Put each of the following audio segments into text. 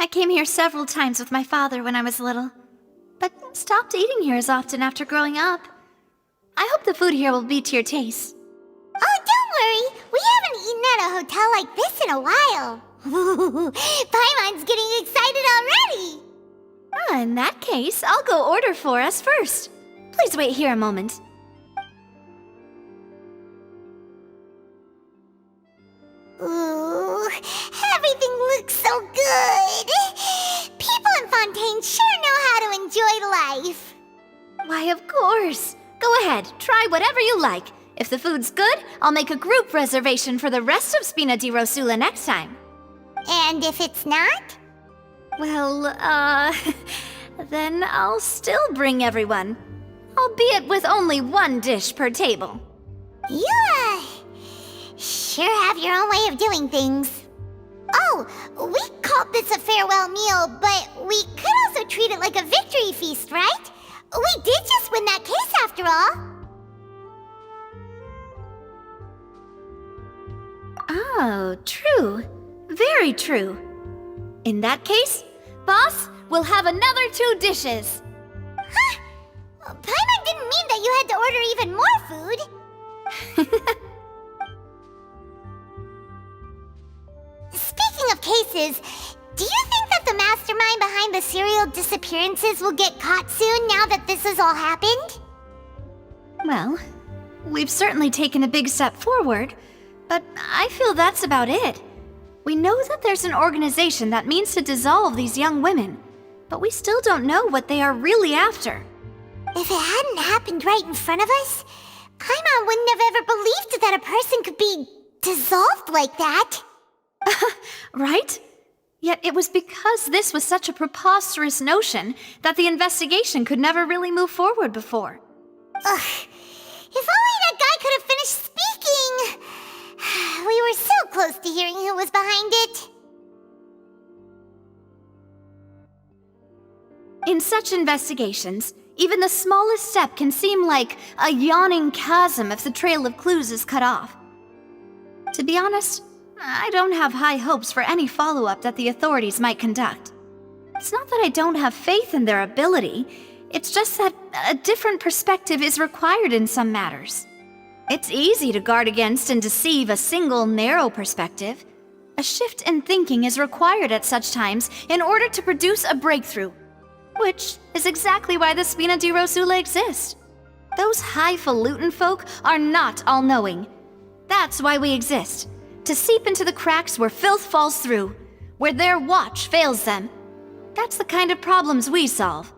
I came here several times with my father when I was little, but stopped eating here as often after growing up. I hope the food here will be to your taste. Oh, don't worry. We haven't eaten at a hotel like this in a while. Paimon's getting excited already. In that case, I'll go order for us first. Please wait here a moment. Ooh, everything looks so good. People in Fontaine sure know how to enjoy life. Why, of course. Go ahead, try whatever you like. If the food's good, I'll make a group reservation for the rest of Spina di Rosula next time. And if it's not? Well, then I'll still bring everyone. Albeit with only one dish per table. You, sure have your own way of doing things. Oh, we called this a farewell meal, but we could also treat it like a victory feast, right? We did just win that case after all. Oh, true. Very true. In that case, boss, we'll have another 2 dishes. Huh? Paimon didn't mean that you had to order even more food. Speaking of cases, do you think that the mastermind behind the serial disappearances will get caught soon now that this has all happened? Well, we've certainly taken a big step forward, but I feel that's about it. We know that there's an organization that means to dissolve these young women, but we still don't know what they are really after. If it hadn't happened right in front of us, Paimon wouldn't have ever believed that a person could be dissolved like that. Right? Yet it was because this was such a preposterous notion that the investigation could never really move forward before. Ugh. If only that guy could have finished speaking! We were so close to hearing who was behind it. In such investigations, even the smallest step can seem like a yawning chasm if the trail of clues is cut off. To be honest, I don't have high hopes for any follow-up that the authorities might conduct. It's not that I don't have faith in their ability, it's just that a different perspective is required in some matters. It's easy to guard against and deceive a single narrow perspective. A shift in thinking is required at such times in order to produce a breakthrough, which is exactly why the Spina di Rosula exist. Those highfalutin folk are not all-knowing. That's why we exist. To seep into the cracks where filth falls through, where their watch fails them. That's the kind of problems we solve.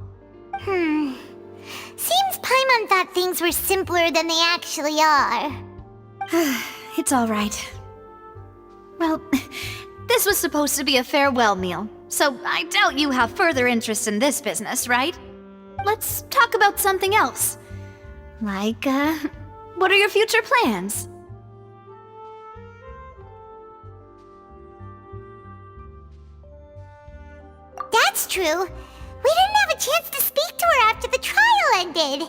Seems Paimon thought things were simpler than they actually are. It's all right. Well, this was supposed to be a farewell meal, so I doubt you have further interest in this business, right? Let's talk about something else. Like, what are your future plans? That's true. We didn't have a chance to speak to her after the trial ended.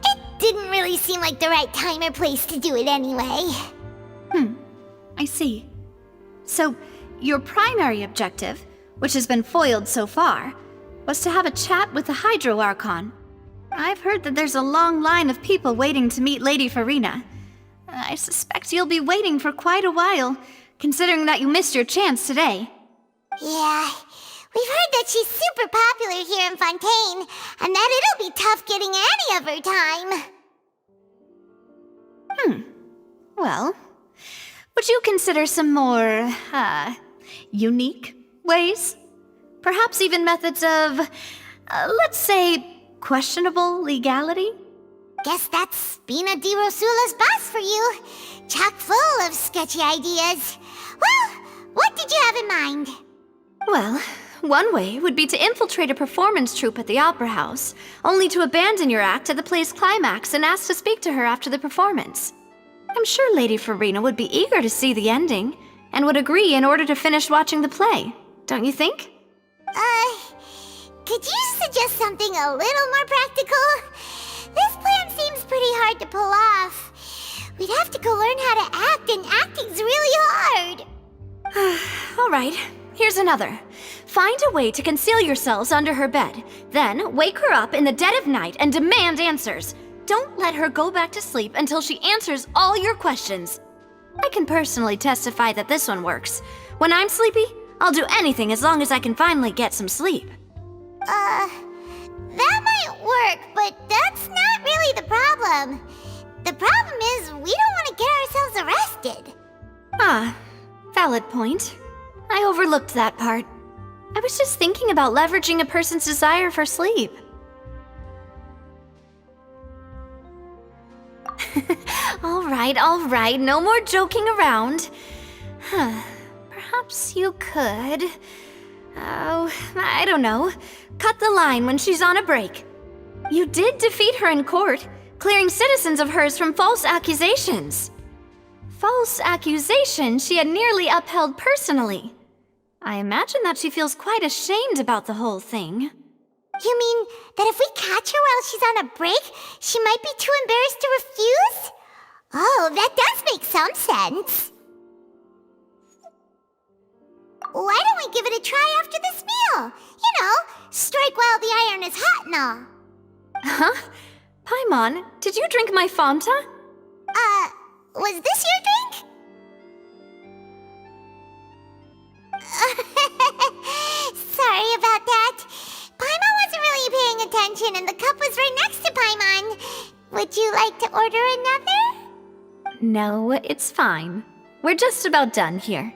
It didn't really seem like the right time or place to do it anyway. I see. So, your primary objective, which has been foiled so far, was to have a chat with the Hydro Archon. I've heard that there's a long line of people waiting to meet Lady Farina. I suspect you'll be waiting for quite a while, considering that you missed your chance today. Yeah, we've heard that she's super popular here in Fontaine, and that it'll be tough getting any of her time. Well, would you consider some more, unique ways? Perhaps even methods of, let's say, questionable legality? Guess that's Spina di Rosula's boss for you. Chock full of sketchy ideas. Well, what did you have in mind? Well, one way would be to infiltrate a performance troupe at the Opera House, only to abandon your act at the play's climax and ask to speak to her after the performance. I'm sure Lady Farina would be eager to see the ending, and would agree in order to finish watching the play, don't you think? Could you suggest something a little more practical? This plan seems pretty hard to pull off. We'd have to go learn how to act, and acting's really hard. All right, here's another. Find a way to conceal yourselves under her bed. Then wake her up in the dead of night and demand answers. Don't let her go back to sleep until she answers all your questions. I can personally testify that this one works. When I'm sleepy, I'll do anything as long as I can finally get some sleep. That might work, but that's not really the problem. The problem is we don't want to get ourselves arrested. Ah, valid point. I overlooked that part. I was just thinking about leveraging a person's desire for sleep. All right, no more joking around. Perhaps you could... Oh, I don't know. Cut the line when she's on a break. You did defeat her in court, clearing citizens of hers from false accusations. False accusations she had nearly upheld personally. I imagine that she feels quite ashamed about the whole thing. You mean that if we catch her while she's on a break, she might be too embarrassed to refuse? Oh, that does make some sense. Why don't we give it a try after this meal? You know, strike while the iron is hot and all. Huh? Paimon, did you drink my Fanta? Was this your drink? Sorry about that. Paimon wasn't really paying attention and the cup was right next to Paimon. Would you like to order another? No, it's fine. We're just about done here.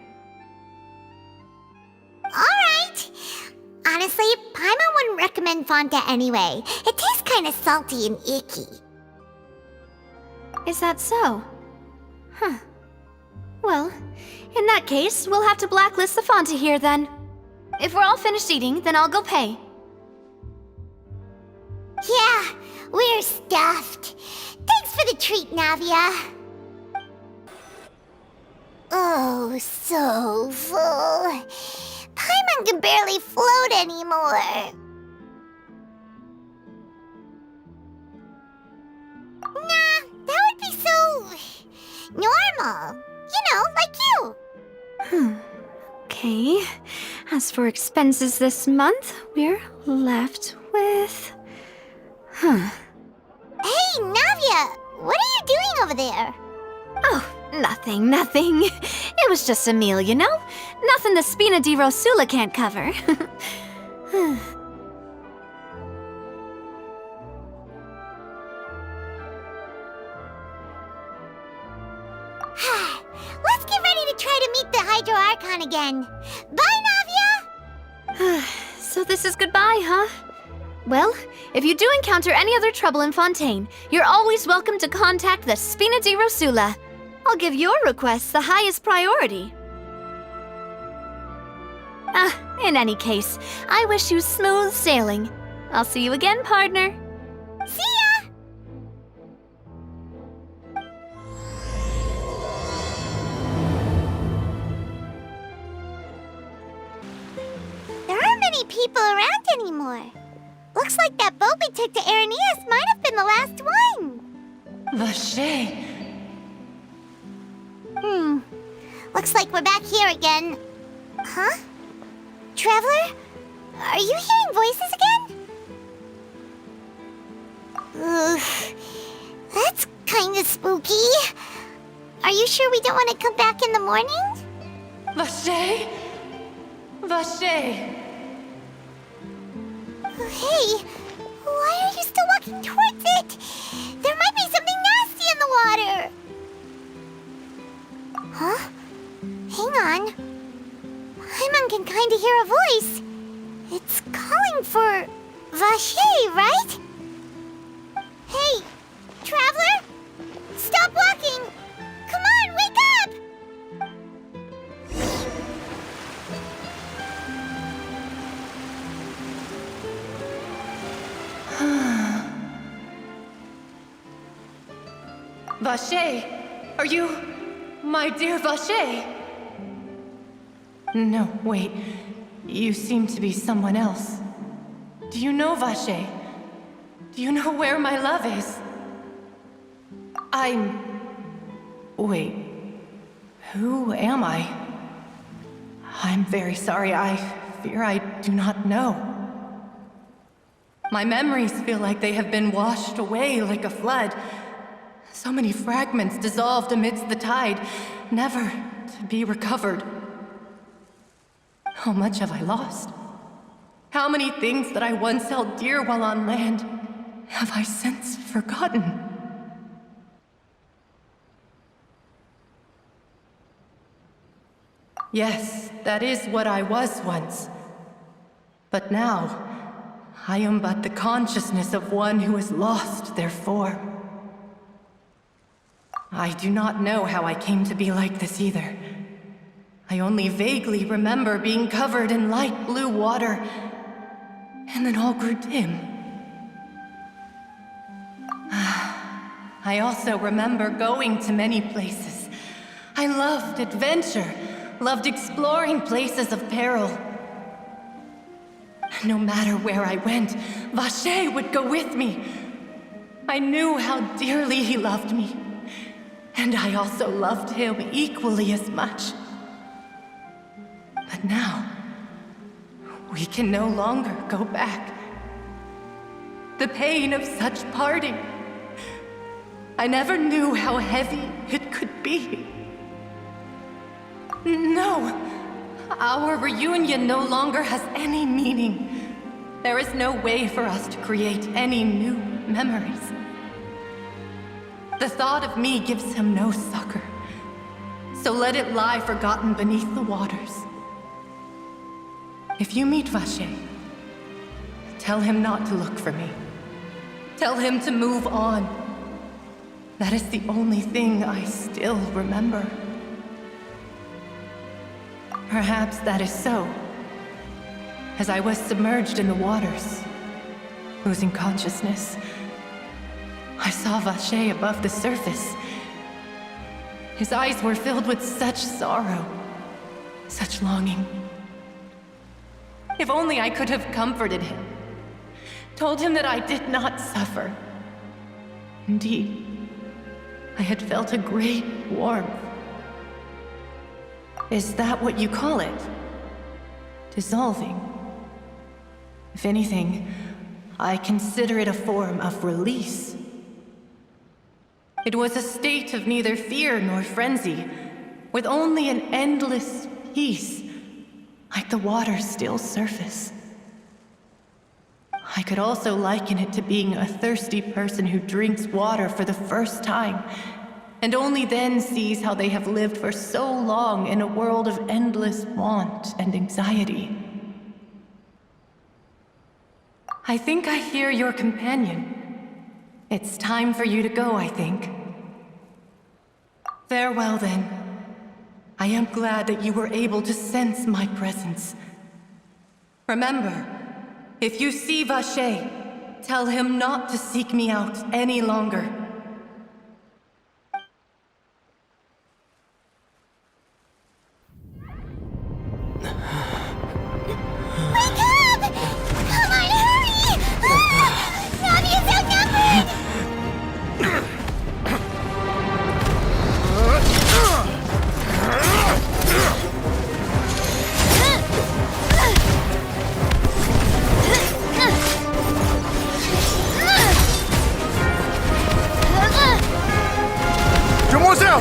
Alright. Honestly, Paimon wouldn't recommend Fonta anyway. It tastes kind of salty and icky. Is that so? Huh. Well, in that case, we'll have to blacklist the Fonta here then. If we're all finished eating, then I'll go pay. Yeah, we're stuffed. Thanks for the treat, Navia. Oh, so full. Paimon can barely float anymore. Nah, that would be so... normal. You know, like you. Okay. As for expenses this month, we're left with... Hey, Navia! What are you doing over there? Oh, nothing. It was just a meal, you know? Nothing the Spina di Rosula can't cover. Let's get ready to try to meet the Hydro Archon again. Bye, Navia! So this is goodbye, huh? Well, if you do encounter any other trouble in Fontaine, you're always welcome to contact the Spina di Rosula. I'll give your requests the highest priority. In any case, I wish you smooth sailing. I'll see you again, partner. See ya! There aren't many people around anymore. Looks like that boat we took to Araneas might have been the last one. Vache. Looks like we're back here again. Huh? Traveler? Are you hearing voices again? Ugh. That's kinda spooky. Are you sure we don't want to come back in the morning? Vache. Vache. Hey, why are you still walking towards it? There might be something nasty in the water. Huh? Hang on. Paimon can kinda hear a voice. It's calling for Vache, right? Hey, traveler? Stop walking! Come on, wake up! Vache, are you my dear Vache? No, wait. You seem to be someone else. Do you know Vache? Do you know where my love is? Wait. Who am I? I'm very sorry. I fear I do not know. My memories feel like they have been washed away like a flood. So many fragments dissolved amidst the tide, never to be recovered. How much have I lost? How many things that I once held dear while on land have I since forgotten? Yes, that is what I was once. But now, I am but the consciousness of one who has lost their form. I do not know how I came to be like this either. I only vaguely remember being covered in light blue water, and then all grew dim. I also remember going to many places. I loved adventure, loved exploring places of peril. No matter where I went, Vacher would go with me. I knew how dearly he loved me, and I also loved him equally as much. But now, we can no longer go back. The pain of such parting, I never knew how heavy it could be. No, our reunion no longer has any meaning. There is no way for us to create any new memories. The thought of me gives him no succor, so let it lie forgotten beneath the waters. If you meet Vacher, tell him not to look for me. Tell him to move on. That is the only thing I still remember. Perhaps that is so. As I was submerged in the waters, losing consciousness, I saw Vacher above the surface. His eyes were filled with such sorrow, such longing. If only I could have comforted him, told him that I did not suffer. Indeed, I had felt a great warmth. Is that what you call it? Dissolving? If anything, I consider it a form of release. It was a state of neither fear nor frenzy, with only an endless peace, like the water's still surface. I could also liken it to being a thirsty person who drinks water for the first time, and only then sees how they have lived for so long in a world of endless want and anxiety. I think I hear your companion. It's time for you to go, I think. Farewell, then. I am glad that you were able to sense my presence. Remember, if you see Vacher, tell him not to seek me out any longer.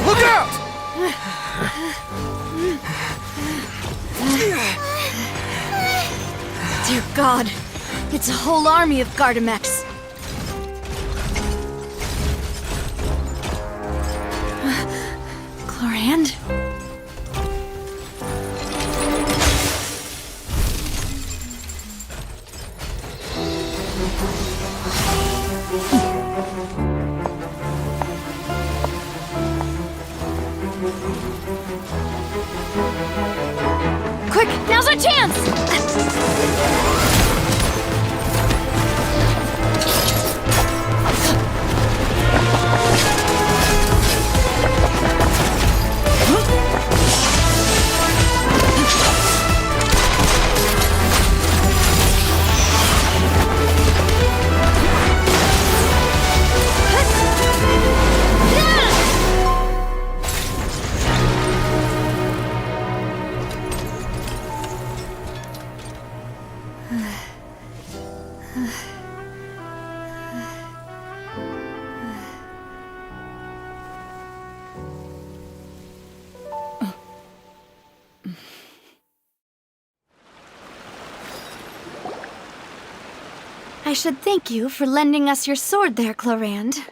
Look out! Dear God, it's a whole army of Gardamex. Chlorand? Quick, now's our chance! I should thank you for lending us your sword there, Clorand.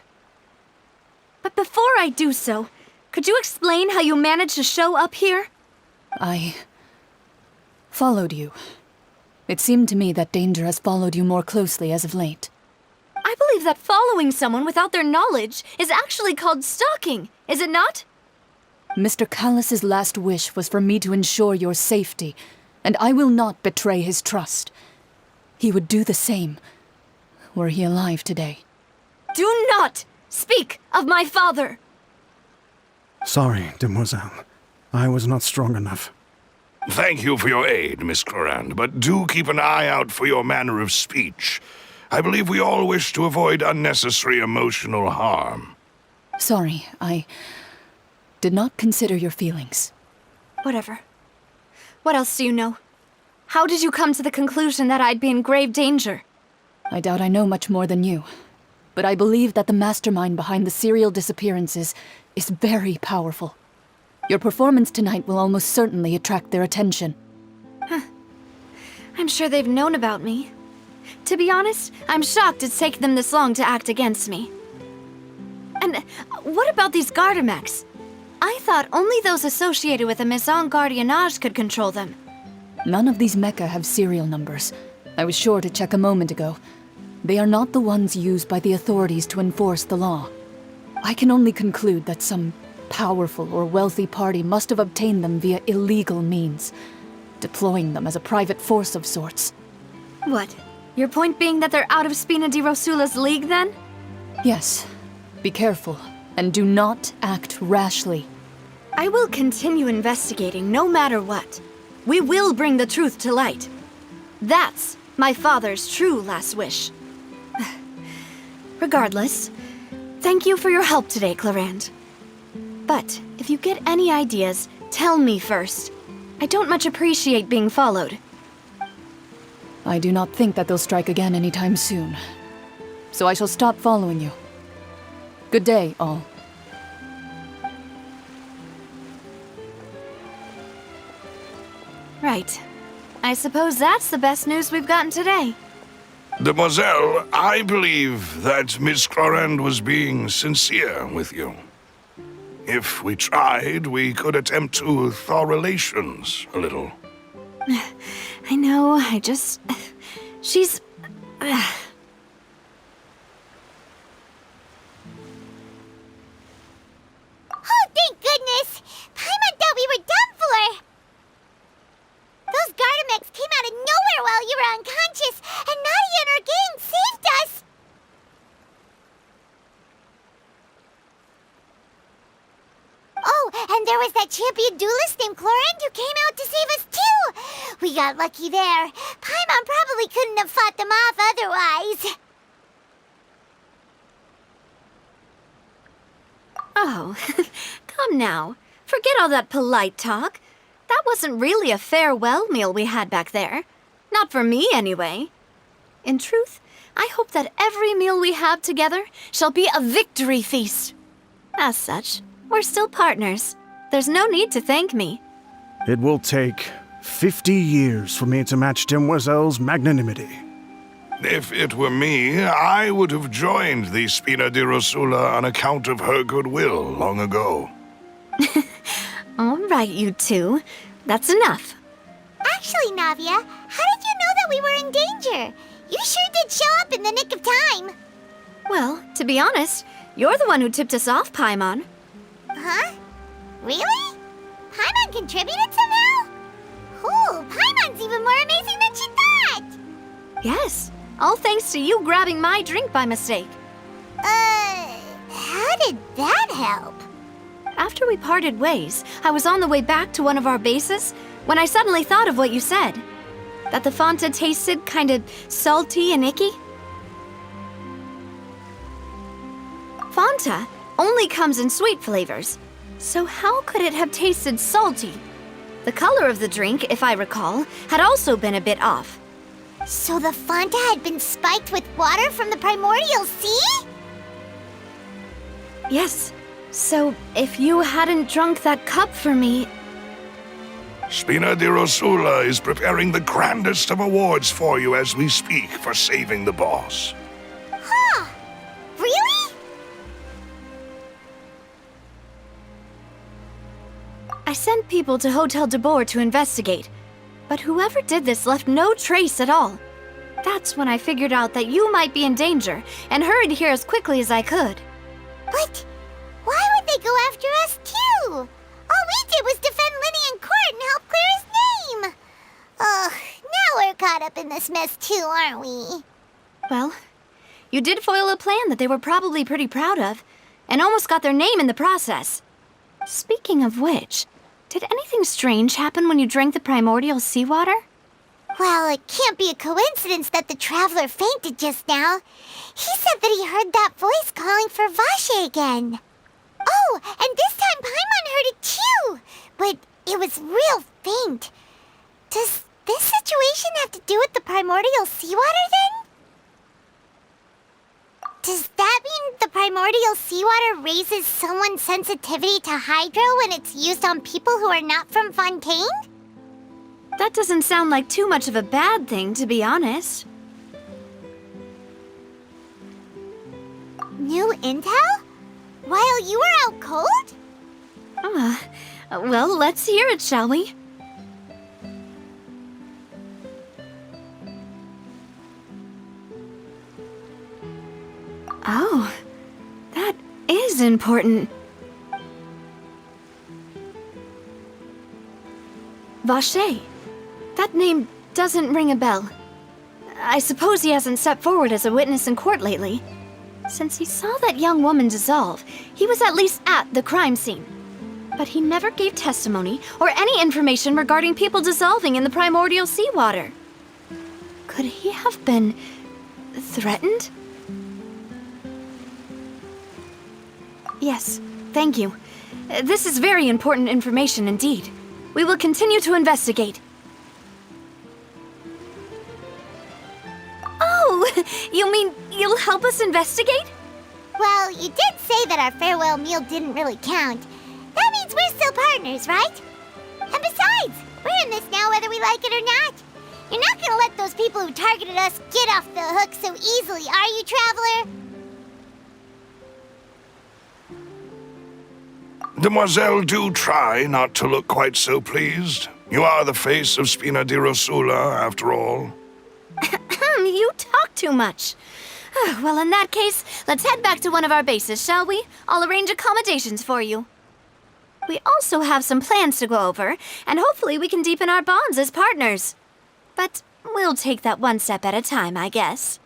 But before I do so, could you explain how you managed to show up here? I followed you. It seemed to me that danger has followed you more closely as of late. I believe that following someone without their knowledge is actually called stalking, is it not? Mr. Callus's last wish was for me to ensure your safety, and I will not betray his trust. He would do the same, were he alive today. Do not speak of my father! Sorry, demoiselle. I was not strong enough. Thank you for your aid, Miss Clorand, but do keep an eye out for your manner of speech. I believe we all wish to avoid unnecessary emotional harm. Sorry, I did not consider your feelings. Whatever. What else do you know? How did you come to the conclusion that I'd be in grave danger? I doubt I know much more than you, but I believe that the mastermind behind the serial disappearances is very powerful. Your performance tonight will almost certainly attract their attention. I'm sure they've known about me. To be honest, I'm shocked it's taken them this long to act against me. And what about these Gardamex? I thought only those associated with the Maison Gardiennage could control them. None of these mecha have serial numbers. I was sure to check a moment ago. They are not the ones used by the authorities to enforce the law. I can only conclude that some powerful or wealthy party must have obtained them via illegal means, deploying them as a private force of sorts. What? Your point being that they're out of Spina di Rosula's league, then? Yes. Be careful, and do not act rashly. I will continue investigating no matter what. We will bring the truth to light. That's my father's true last wish. Regardless, thank you for your help today, Clorand. But if you get any ideas, tell me first. I don't much appreciate being followed. I do not think that they'll strike again anytime soon. So I shall stop following you. Good day, all. Right. I suppose that's the best news we've gotten today. Demoiselle, I believe that Miss Clorand was being sincere with you. If we tried, we could attempt to thaw relations a little. I know, she's... Oh, thank goodness! Paimon thought we were done for! Those Gardamex came out of nowhere while you were unconscious, and Navia and her gang saved us! Oh, and there was that champion duelist named Clorand who came out to save us too! We got lucky there. Paimon probably couldn't have fought them off otherwise. Oh, come now. Forget all that polite talk. That wasn't really a farewell meal we had back there. Not for me, anyway. In truth, I hope that every meal we have together shall be a victory feast. As such, we're still partners. There's no need to thank me. It will take 50 years for me to match Demoiselle's magnanimity. If it were me, I would have joined the Spina di Rosula on account of her goodwill long ago. All right, you two. That's enough. Actually, Navia, how did you know that we were in danger? You sure did show up in the nick of time. Well, to be honest, you're the one who tipped us off, Paimon. Huh? Really? Paimon contributed somehow? Ooh, Paimon's even more amazing than she thought! Yes, all thanks to you grabbing my drink by mistake. How did that help? After we parted ways, I was on the way back to one of our bases when I suddenly thought of what you said. That the Fanta tasted kind of salty and icky. Fanta only comes in sweet flavors, so how could it have tasted salty? The color of the drink, if I recall, had also been a bit off. So the Fanta had been spiked with water from the primordial sea? Yes. So, if you hadn't drunk that cup for me... Spina di Rosula is preparing the grandest of awards for you as we speak for saving the boss. Huh? Really? I sent people to Hotel de Boer to investigate, but whoever did this left no trace at all. That's when I figured out that you might be in danger and hurried here as quickly as I could. But why would they go after us too? All we did was defend Lyney in court and help clear his name. Ugh, now we're caught up in this mess too, aren't we? Well, you did foil a plan that they were probably pretty proud of, and almost got their name in the process. Speaking of which, did anything strange happen when you drank the primordial seawater? Well, it can't be a coincidence that the traveler fainted just now. He said that he heard that voice calling for Vache again. Oh, and this time Paimon heard it too, but it was real faint. Does this situation have to do with the primordial seawater then? Does that mean the primordial seawater raises someone's sensitivity to hydro when it's used on people who are not from Fontaine? That doesn't sound like too much of a bad thing, to be honest. New intel? While you were out cold? Well, let's hear it, shall we? Oh, that is important. Vache. That name doesn't ring a bell. I suppose he hasn't stepped forward as a witness in court lately. Since he saw that young woman dissolve, he was at least at the crime scene. But he never gave testimony or any information regarding people dissolving in the primordial seawater. Could he have been threatened? Yes, thank you. This is very important information indeed. We will continue to investigate. Oh, you mean you'll help us investigate? Well, you did say that our farewell meal didn't really count. That means we're still partners, right? And besides, we're in this now whether we like it or not. You're not gonna let those people who targeted us get off the hook so easily, are you, Traveler? Demoiselle, do try not to look quite so pleased. You are the face of Spina di Rosula, after all. You talk too much. Well, in that case, let's head back to one of our bases, shall we? I'll arrange accommodations for you. We also have some plans to go over, and hopefully we can deepen our bonds as partners. But we'll take that one step at a time, I guess.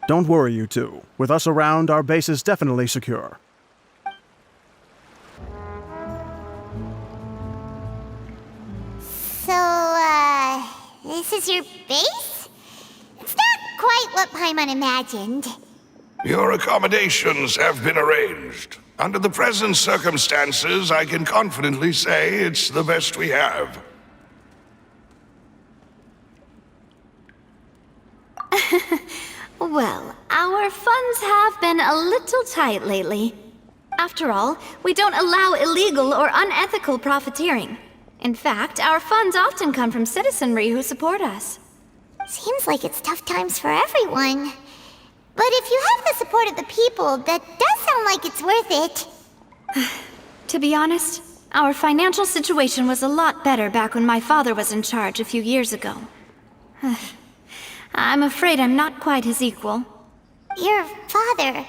Don't worry, you two. With us around, our base is definitely secure. So, this is your base? It's not quite what Paimon imagined. Your accommodations have been arranged. Under the present circumstances, I can confidently say it's the best we have. Well, our funds have been a little tight lately. After all, we don't allow illegal or unethical profiteering. In fact, our funds often come from citizenry who support us. Seems like it's tough times for everyone. But if you have the support of the people, that does sound like it's worth it. To be honest, our financial situation was a lot better back when my father was in charge a few years ago. I'm afraid I'm not quite his equal. Your father,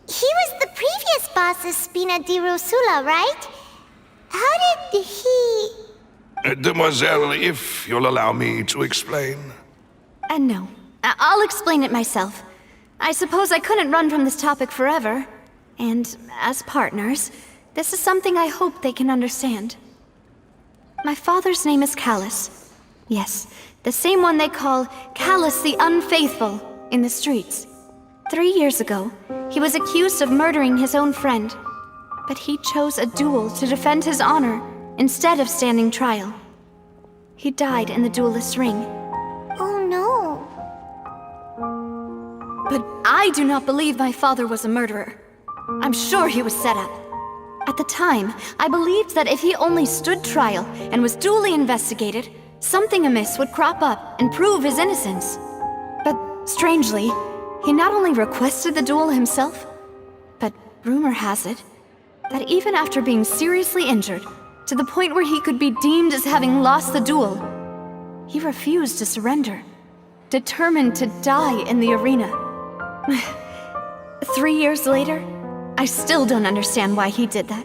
he was the previous boss of Spina di Rosula, right? How did he... Demoiselle, if you'll allow me to explain. No. I'll explain it myself. I suppose I couldn't run from this topic forever. And as partners, this is something I hope they can understand. My father's name is Callus. Yes, the same one they call Callus the Unfaithful in the streets. 3 years ago, he was accused of murdering his own friend. But he chose a duel to defend his honor instead of standing trial. He died in the duelist's ring. Oh no. But I do not believe my father was a murderer. I'm sure he was set up. At At the time, I believed that if he only stood trial and was duly investigated, something amiss would crop up and prove his innocence. But strangely, he not only requested the duel himself, but rumor has it that even after being seriously injured, to the point where he could be deemed as having lost the duel, he refused to surrender, determined to die in the arena. 3 years later, I still don't understand why he did that.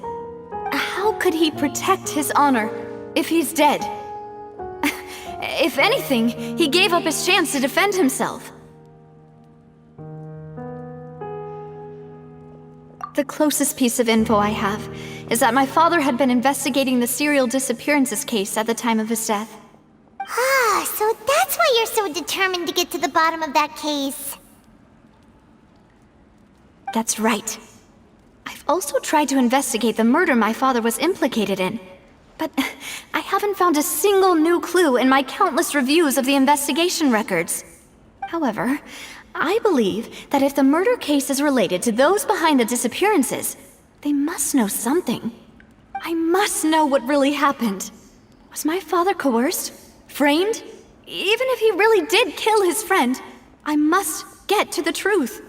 How could he protect his honor if he's dead? If anything, he gave up his chance to defend himself. The closest piece of info I have is that my father had been investigating the serial disappearances case at the time of his death. Ah, so that's why you're so determined to get to the bottom of that case. That's right. I've also tried to investigate the murder my father was implicated in, but I haven't found a single new clue in my countless reviews of the investigation records. However, I believe that if the murder case is related to those behind the disappearances, they must know something. I must know what really happened. Was my father coerced? Framed? Even if he really did kill his friend, I must get to the truth.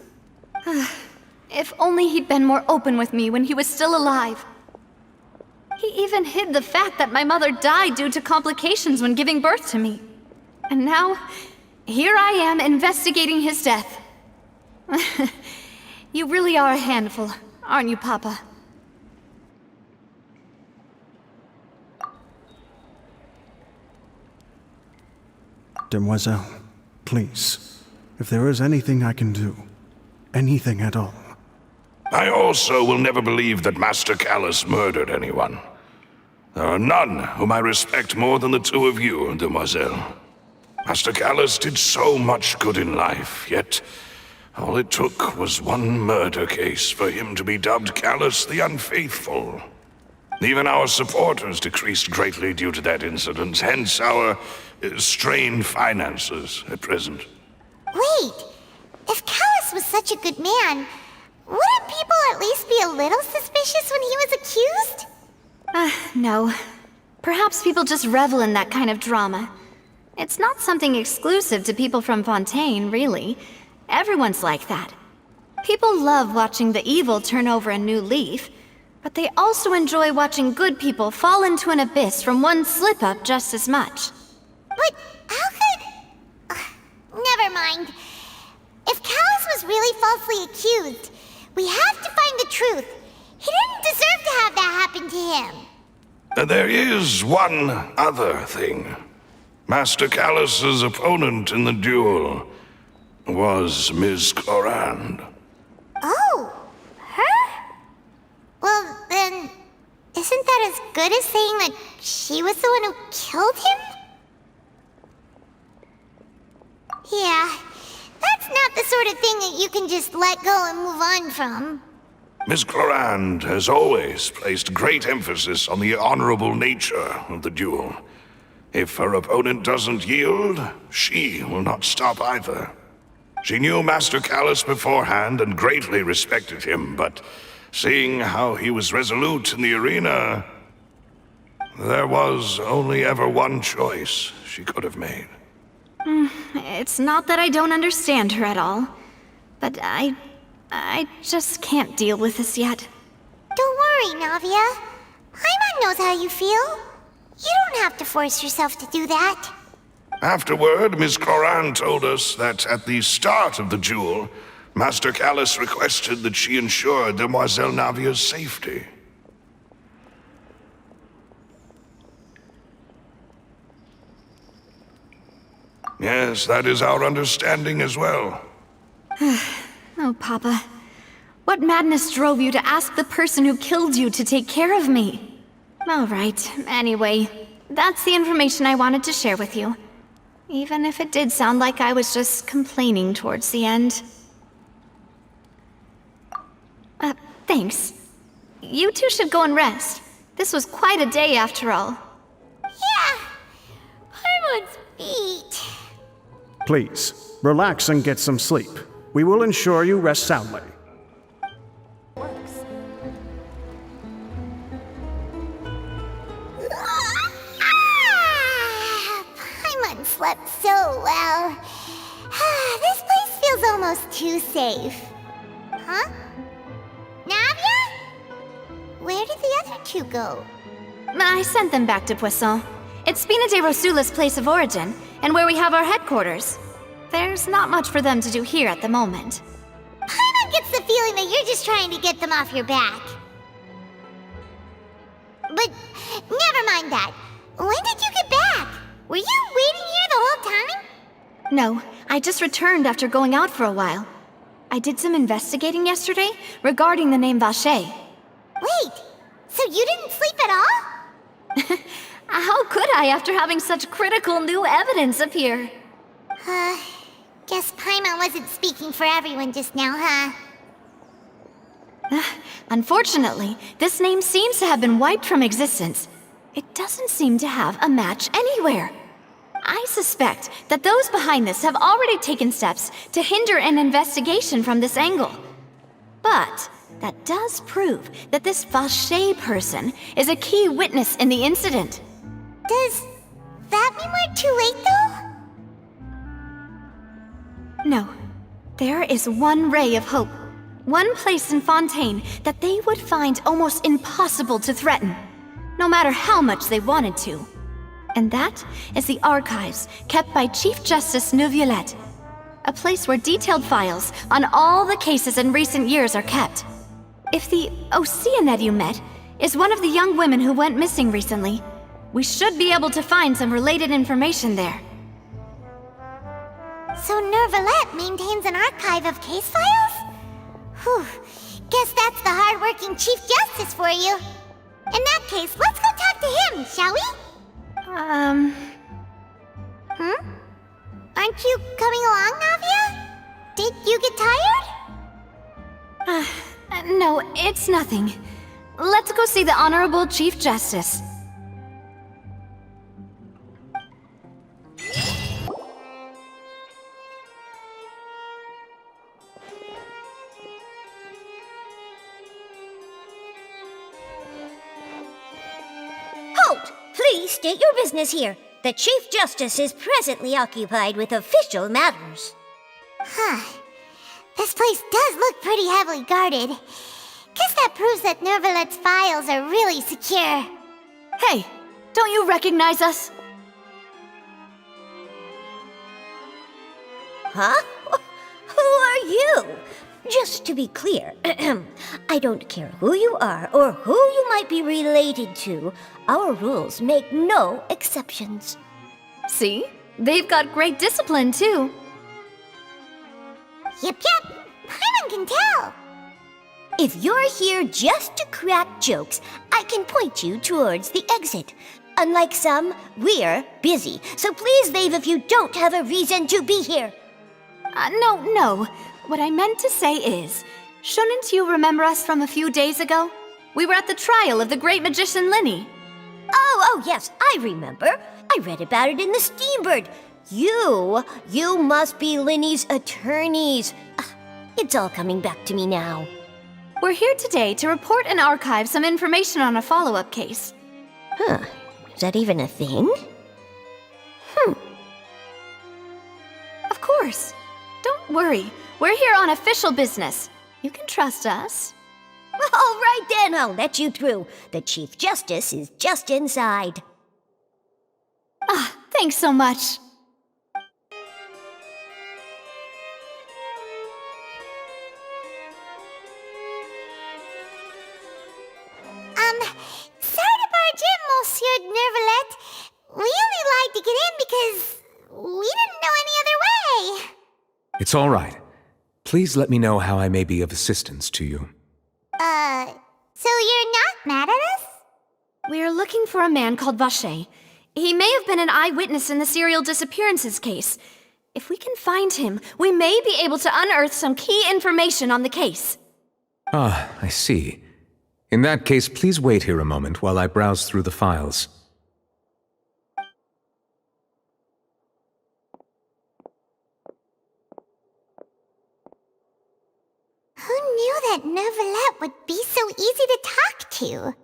If only he'd been more open with me when he was still alive. He even hid the fact that my mother died due to complications when giving birth to me. And now, here I am investigating his death. You really are a handful, aren't you, Papa? Demoiselle, please, if there is anything I can do, anything at all. I also will never believe that Master Callus murdered anyone. There are none whom I respect more than the two of you, Demoiselle. Master Callus did so much good in life, yet all it took was one murder case for him to be dubbed Callus the Unfaithful. Even our supporters decreased greatly due to that incident, hence our strained finances at present. Wait, if Callus was such a good man, wouldn't people at least be a little suspicious when he was accused? No. Perhaps people just revel in that kind of drama. It's not something exclusive to people from Fontaine, really. Everyone's like that. People love watching the evil turn over a new leaf, but they also enjoy watching good people fall into an abyss from one slip-up just as much. But how could... never mind. If Callus was really falsely accused, we have to find the truth. He didn't deserve to have that happen to him. There is one other thing. Master Callus's opponent in the duel was Miss Clorand. Oh, her? Well, then, isn't that as good as saying that she was the one who killed him? Yeah, that's not the sort of thing that you can just let go and move on from. Miss Clorand has always placed great emphasis on the honorable nature of the duel. If her opponent doesn't yield, she will not stop either. She knew Master Callus beforehand and greatly respected him, but seeing how he was resolute in the arena, there was only ever one choice she could have made. It's not that I don't understand her at all, but I just can't deal with this yet. Don't worry, Navia. Paimon knows how you feel. You don't have to force yourself to do that. Afterward, Miss Clorand told us that at the start of the duel, Master Callus requested that she ensure Demoiselle Navia's safety. Yes, that is our understanding as well. Oh, Papa. What madness drove you to ask the person who killed you to take care of me? All right, anyway, that's the information I wanted to share with you. Even if it did sound like I was just complaining towards the end. Thanks. You two should go and rest. This was quite a day after all. Yeah, Paimon's beat. Please, relax and get some sleep. We will ensure you rest soundly. well... this place feels almost too safe. Huh? Navia? Where did the other two go? I sent them back to Poisson. It's Spina de Rosula's place of origin, and where we have our headquarters. There's not much for them to do here at the moment. Paimon gets the feeling that you're just trying to get them off your back. But never mind that. When did you get back? Were you waiting here the whole time? No, I just returned after going out for a while. I did some investigating yesterday regarding the name Vache. Wait, so you didn't sleep at all? How could I after having such critical new evidence appear? Guess Paimon wasn't speaking for everyone just now, huh? Unfortunately, this name seems to have been wiped from existence. It doesn't seem to have a match anywhere. I suspect that those behind this have already taken steps to hinder an investigation from this angle. But that does prove that this Vache person is a key witness in the incident. Does that mean we're too late, though? No. There is one ray of hope. One place in Fontaine that they would find almost impossible to threaten, no matter how much they wanted to. And that is the archives kept by Chief Justice Neuvillette, a place where detailed files on all the cases in recent years are kept. If the Oceanette you met is one of the young women who went missing recently, we should be able to find some related information there. So Neuvillette maintains an archive of case files? Whew, guess that's the hard-working Chief Justice for you. In that case, let's go talk to him, shall we? Aren't you coming along, Navia? Did you get tired? No, it's nothing. Let's go see the Honorable Chief Justice. Halt! Please state your business here. The Chief Justice is presently occupied with official matters. This place does look pretty heavily guarded. Guess that proves that Neuvillette's files are really secure. Hey, don't you recognize us? Huh? Who are you? Just to be clear, I don't care who you are or who you might be related to. Our rules make no exceptions. See? They've got great discipline, too. Yep. Paimon can tell. If you're here just to crack jokes, I can point you towards the exit. Unlike some, we're busy, so please leave if you don't have a reason to be here. No. What I meant to say is, shouldn't you remember us from a few days ago? We were at the trial of the great magician Lyney. Oh, yes, I remember. I read about it in the Steambird. You must be Lyney's attorneys. It's all coming back to me now. We're here today to report and archive some information on a follow-up case. Is that even a thing? Of course. Don't worry. We're here on official business. You can trust us. All right then, I'll let you through. The Chief Justice is just inside. Thanks so much. Sorry to barge in, Monsieur Neuvillette. We only lied to get in because we didn't know any other way. It's all right. Please let me know how I may be of assistance to you. So you're not mad at us? We're looking for a man called Vache. He may have been an eyewitness in the serial disappearances case. If we can find him, we may be able to unearth some key information on the case. Ah, I see. In that case, please wait here a moment while I browse through the files. Who knew that Neuvillette would be so easy to talk to?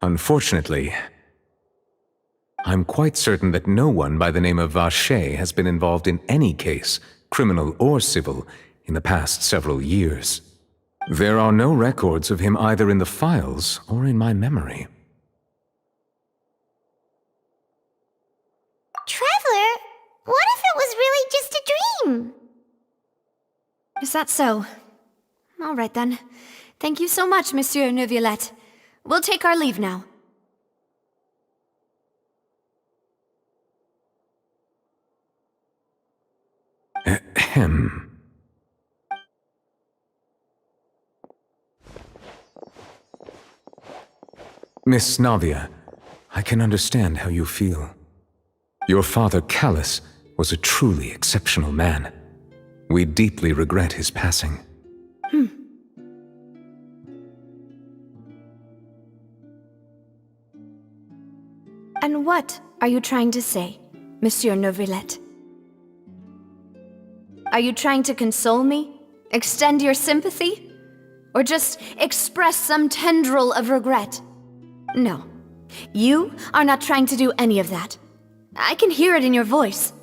Unfortunately, I'm quite certain that no one by the name of Vache has been involved in any case, criminal or civil, in the past several years. There are no records of him either in the files or in my memory. Traveler, what if it was really just a dream? Is that so? All right then. Thank you so much, Monsieur Neuvillette. We'll take our leave now. Ahem. Miss Navia, I can understand how you feel. Your father, Callus, was a truly exceptional man. We deeply regret his passing. And what are you trying to say, Monsieur Neuvillette? Are you trying to console me? Extend your sympathy? Or just express some tendril of regret? No. You are not trying to do any of that. I can hear it in your voice.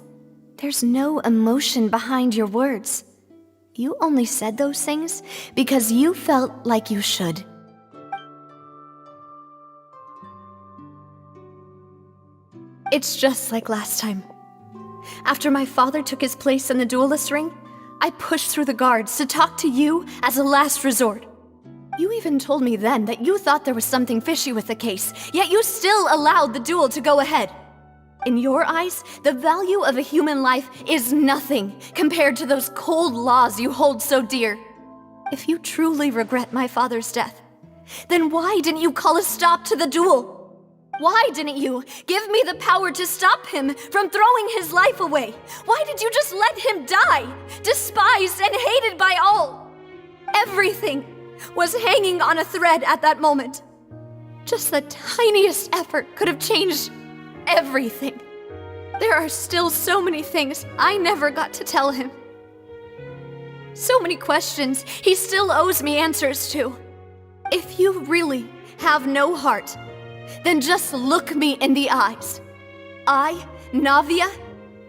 There's no emotion behind your words. You only said those things because you felt like you should. It's just like last time. After my father took his place in the duelist ring, I pushed through the guards to talk to you as a last resort. You even told me then that you thought there was something fishy with the case, yet you still allowed the duel to go ahead. In your eyes, the value of a human life is nothing compared to those cold laws you hold so dear. If you truly regret my father's death, then why didn't you call a stop to the duel? Why didn't you give me the power to stop him from throwing his life away? Why did you just let him die, despised and hated by all? Everything was hanging on a thread at that moment. Just the tiniest effort could have changed everything. There are still so many things I never got to tell him. So many questions he still owes me answers to. If you really have no heart, then just look me in the eyes. I, Navia,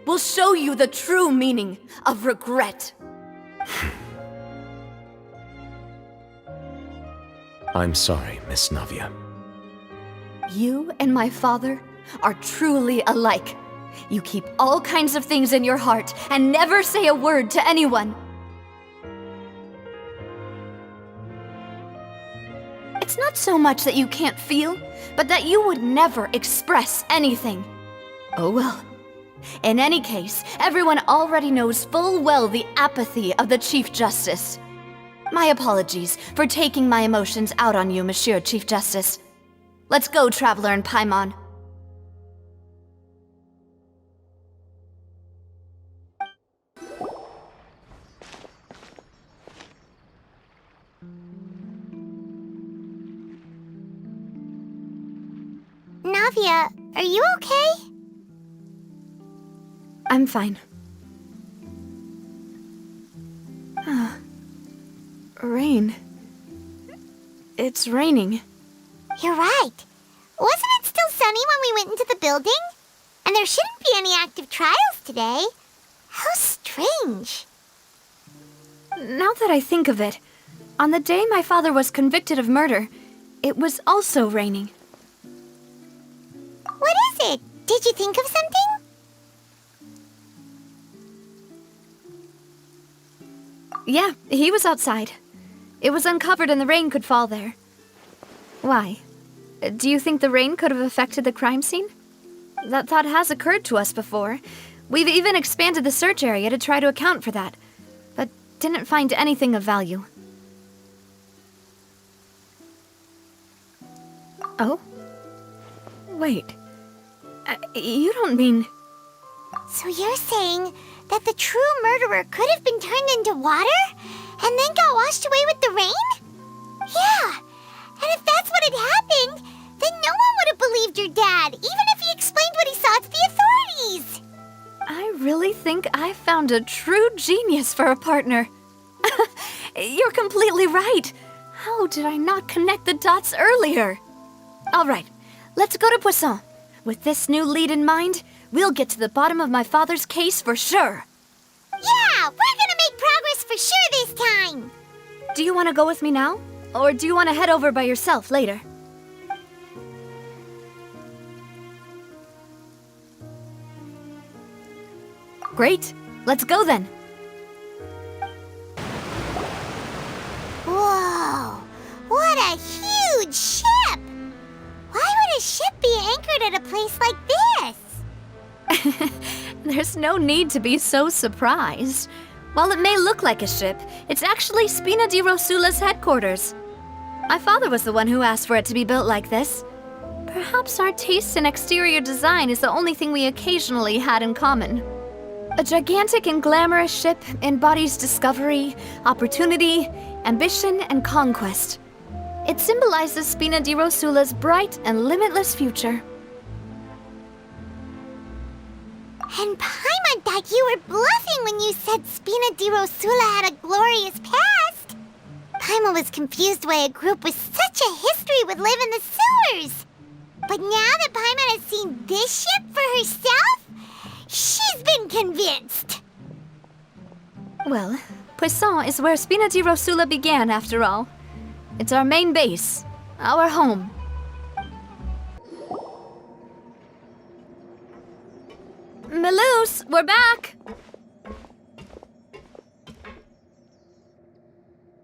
will show you the true meaning of regret. I'm sorry, Miss Navia. You and my father are truly alike. You keep all kinds of things in your heart and never say a word to anyone. It's not so much that you can't feel, but that you would never express anything. Oh well. In any case, everyone already knows full well the apathy of the Chief Justice. My apologies for taking my emotions out on you, Monsieur Chief Justice. Let's go, Traveler and Paimon. Navia, are you okay? I'm fine. Rain. It's raining. You're right. Wasn't it still sunny when we went into the building? And there shouldn't be any active trials today. How strange. Now that I think of it, on the day my father was convicted of murder, it was also raining. What is it? Did you think of something? Yeah, he was outside. It was uncovered and the rain could fall there. Why? Do you think the rain could have affected the crime scene? That thought has occurred to us before. We've even expanded the search area to try to account for that, but didn't find anything of value. Oh? Wait. You don't mean... So you're saying that the true murderer could have been turned into water and then got washed away with the rain? Yeah, and if that's what had happened, then no one would have believed your dad, even if he explained what he saw to the authorities. I really think I found a true genius for a partner. You're completely right. How did I not connect the dots earlier? All right, let's go to Poisson. With this new lead in mind, we'll get to the bottom of my father's case for sure. Yeah, we're gonna make progress for sure this time. Do you want to go with me now? Or do you want to head over by yourself later? Great, let's go then. Whoa, what a huge ship! Why would a ship be anchored at a place like this? There's no need to be so surprised. While it may look like a ship, it's actually Spina di Rosula's headquarters. My father was the one who asked for it to be built like this. Perhaps our taste in exterior design is the only thing we occasionally had in common. A gigantic and glamorous ship embodies discovery, opportunity, ambition, and conquest. It symbolizes Spina di Rosula's bright and limitless future. And Paimon thought you were bluffing when you said Spina di Rosula had a glorious past. Paimon was confused why a group with such a history would live in the sewers. But now that Paimon has seen this ship for herself, she's been convinced. Well, Poisson is where Spina di Rosula began, after all. It's our main base, our home. Melus, we're back!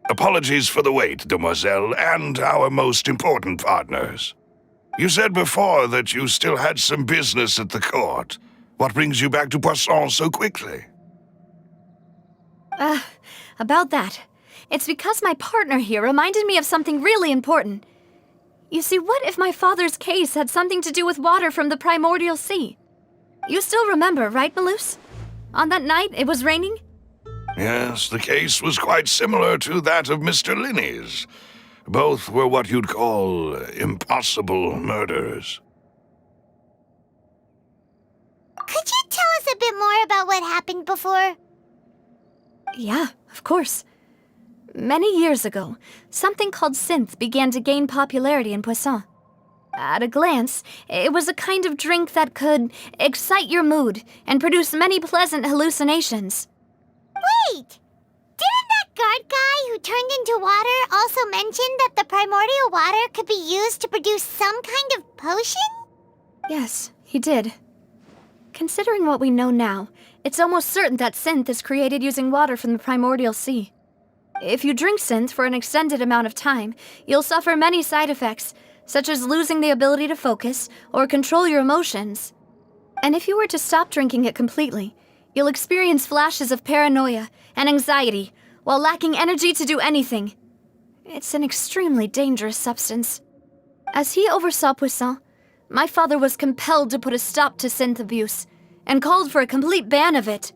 Apologies for the wait, demoiselle, and our most important partners. You said before that you still had some business at the court. What brings you back to Poisson so quickly? About that. It's because my partner here reminded me of something really important. You see, what if my father's case had something to do with water from the primordial sea? You still remember, right, Melus? On that night, it was raining? Yes, the case was quite similar to that of Mr. Lyney's. Both were what you'd call impossible murders. Could you tell us a bit more about what happened before? Yeah, of course. Many years ago, something called synth began to gain popularity in Poisson. At a glance, it was a kind of drink that could excite your mood and produce many pleasant hallucinations. Wait! Didn't that guard guy who turned into water also mention that the primordial water could be used to produce some kind of potion? Yes, he did. Considering what we know now, it's almost certain that synth is created using water from the primordial sea. If you drink synth for an extended amount of time, you'll suffer many side effects, such as losing the ability to focus or control your emotions. And if you were to stop drinking it completely, you'll experience flashes of paranoia and anxiety while lacking energy to do anything. It's an extremely dangerous substance. As he oversaw Poisson, my father was compelled to put a stop to synth abuse and called for a complete ban of it.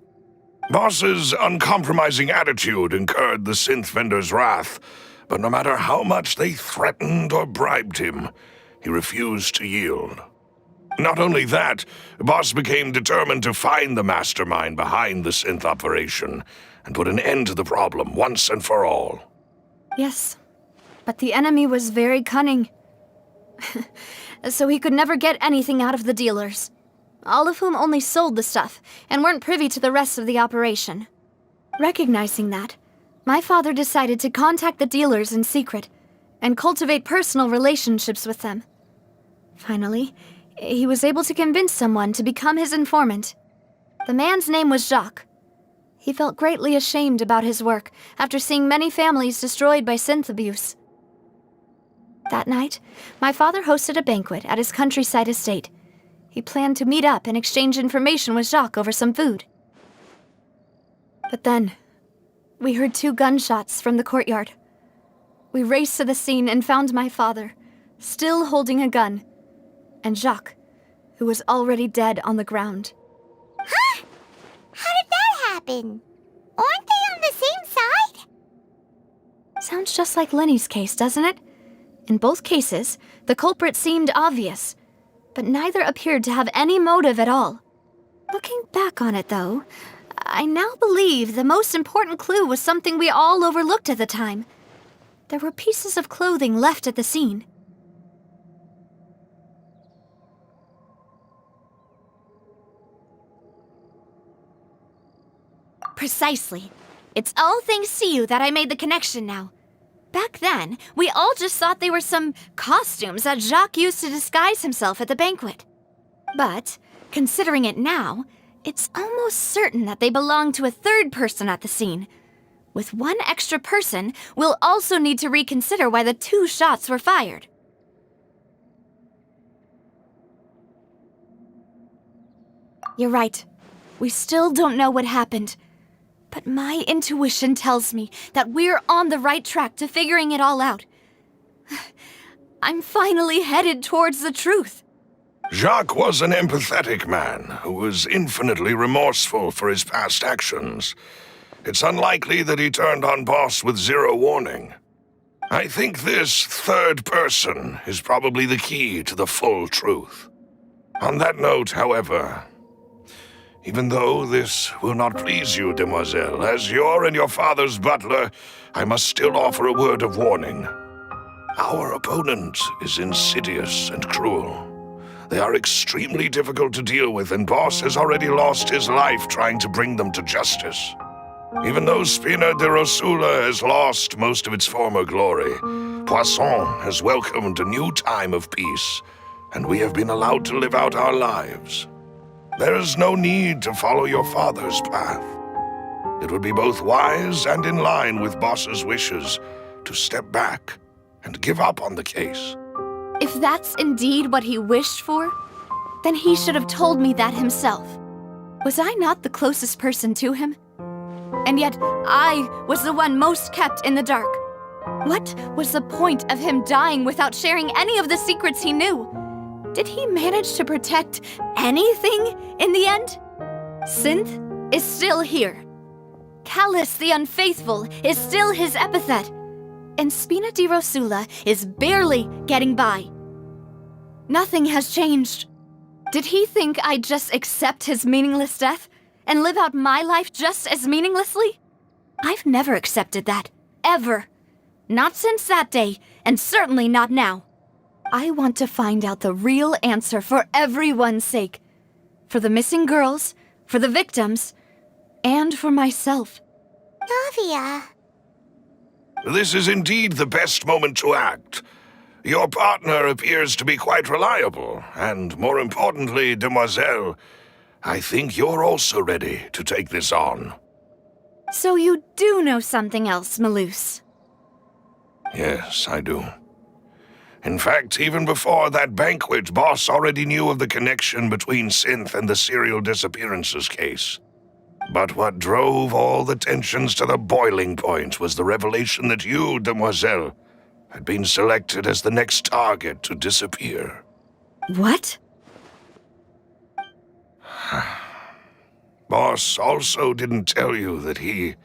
Boss's uncompromising attitude incurred the synth vendor's wrath, but no matter how much they threatened or bribed him, he refused to yield. Not only that, Boss became determined to find the mastermind behind the synth operation and put an end to the problem once and for all. Yes, but the enemy was very cunning. So he could never get anything out of the dealers, all of whom only sold the stuff and weren't privy to the rest of the operation. Recognizing that, my father decided to contact the dealers in secret and cultivate personal relationships with them. Finally, he was able to convince someone to become his informant. The man's name was Jacques. He felt greatly ashamed about his work after seeing many families destroyed by synth abuse. That night, my father hosted a banquet at his countryside estate. He planned to meet up and exchange information with Jacques over some food. But then, we heard 2 gunshots from the courtyard. We raced to the scene and found my father, still holding a gun, and Jacques, who was already dead on the ground. Huh? How did that happen? Aren't they on the same side? Sounds just like Lenny's case, doesn't it? In both cases, the culprit seemed obvious, but neither appeared to have any motive at all. Looking back on it, though, I now believe the most important clue was something we all overlooked at the time. There were pieces of clothing left at the scene. Precisely. It's all thanks to you that I made the connection now. Back then, we all just thought they were some costumes that Jacques used to disguise himself at the banquet. But, considering it now, it's almost certain that they belong to a third person at the scene. With one extra person, we'll also need to reconsider why the 2 shots were fired. You're right. We still don't know what happened. But my intuition tells me that we're on the right track to figuring it all out. I'm finally headed towards the truth. Jacques was an empathetic man who was infinitely remorseful for his past actions. It's unlikely that he turned on Boss with 0 warning. I think this third person is probably the key to the full truth. On that note, however, even though this will not please you, demoiselle, as your and your father's butler, I must still offer a word of warning. Our opponent is insidious and cruel. They are extremely difficult to deal with, and Boss has already lost his life trying to bring them to justice. Even though Spina de Rosula has lost most of its former glory, Poisson has welcomed a new time of peace, and we have been allowed to live out our lives. There is no need to follow your father's path. It would be both wise and in line with Boss's wishes to step back and give up on the case. If that's indeed what he wished for, then he should have told me that himself. Was I not the closest person to him? And yet, I was the one most kept in the dark. What was the point of him dying without sharing any of the secrets he knew? Did he manage to protect anything in the end? Synth is still here. Callus the Unfaithful is still his epithet. And Spina di Rosula is barely getting by. Nothing has changed. Did he think I'd just accept his meaningless death and live out my life just as meaninglessly? I've never accepted that. Ever. Not since that day, and certainly not now. I want to find out the real answer for everyone's sake. For the missing girls, for the victims, and for myself. Navia. This is indeed the best moment to act. Your partner appears to be quite reliable, and more importantly, demoiselle, I think you're also ready to take this on. So you do know something else, Malouse? Yes, I do. In fact, even before that banquet, Boss already knew of the connection between Synth and the serial disappearances case. But what drove all the tensions to the boiling point was the revelation that you, demoiselle, had been selected as the next target to disappear. What? Boss also didn't tell you that he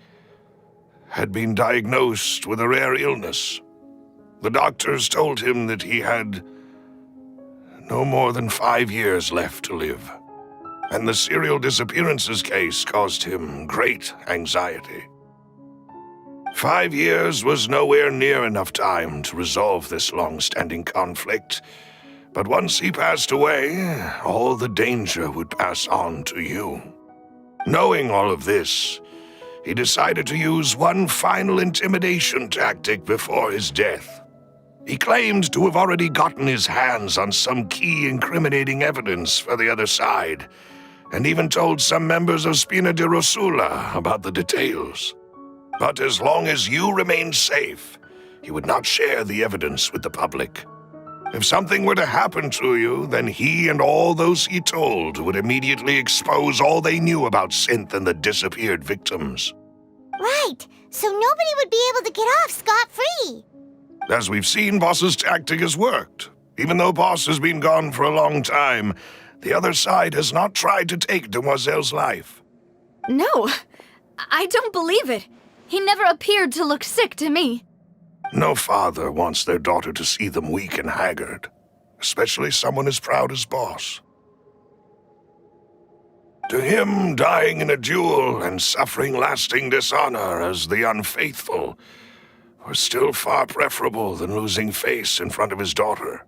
had been diagnosed with a rare illness. The doctors told him that he had no more than 5 years left to live, and the serial disappearances case caused him great anxiety. 5 years was nowhere near enough time to resolve this long-standing conflict, but once he passed away, all the danger would pass on to you. Knowing all of this, he decided to use one final intimidation tactic before his death. He claimed to have already gotten his hands on some key incriminating evidence for the other side, and even told some members of Spina di Rosula about the details. But as long as you remained safe, he would not share the evidence with the public. If something were to happen to you, then he and all those he told would immediately expose all they knew about Synth and the disappeared victims. Right, so nobody would be able to get off scot-free. As we've seen, Boss's tactic has worked. Even though Boss has been gone for a long time, the other side has not tried to take Demoiselle's life. No, I don't believe it. He never appeared to look sick to me. No father wants their daughter to see them weak and haggard, especially someone as proud as Boss. To him, dying in a duel and suffering lasting dishonor as the unfaithful were still far preferable than losing face in front of his daughter.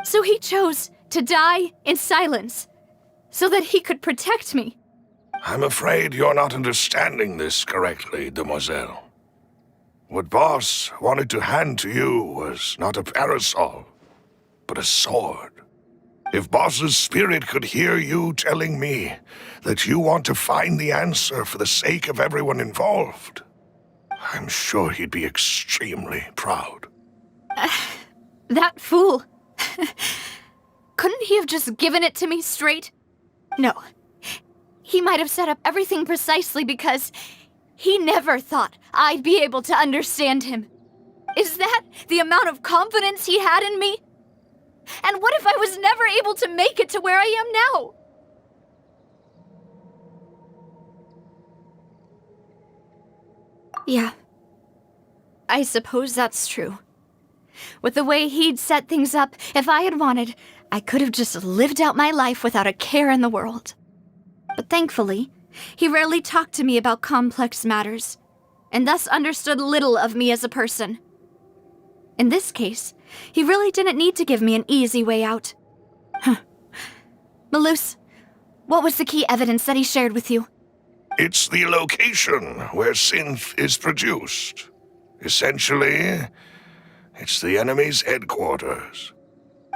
So he chose to die in silence. so that he could protect me. I'm afraid you're not understanding this correctly, demoiselle. What Boss wanted to hand to you was not a parasol, but a sword. If Boss's spirit could hear you telling me that you want to find the answer for the sake of everyone involved, I'm sure he'd be extremely proud. That fool. Couldn't he have just given it to me straight? No. He might have set up everything precisely because he never thought I'd be able to understand him. Is that the amount of confidence he had in me? And what if I was never able to make it to where I am now? Yeah. I suppose that's true. With the way he'd set things up, if I had wanted, I could have just lived out my life without a care in the world. But thankfully, he rarely talked to me about complex matters, and thus understood little of me as a person. In this case, he really didn't need to give me an easy way out. Malus, what was the key evidence that he shared with you? It's the location where synth is produced. Essentially, it's the enemy's headquarters.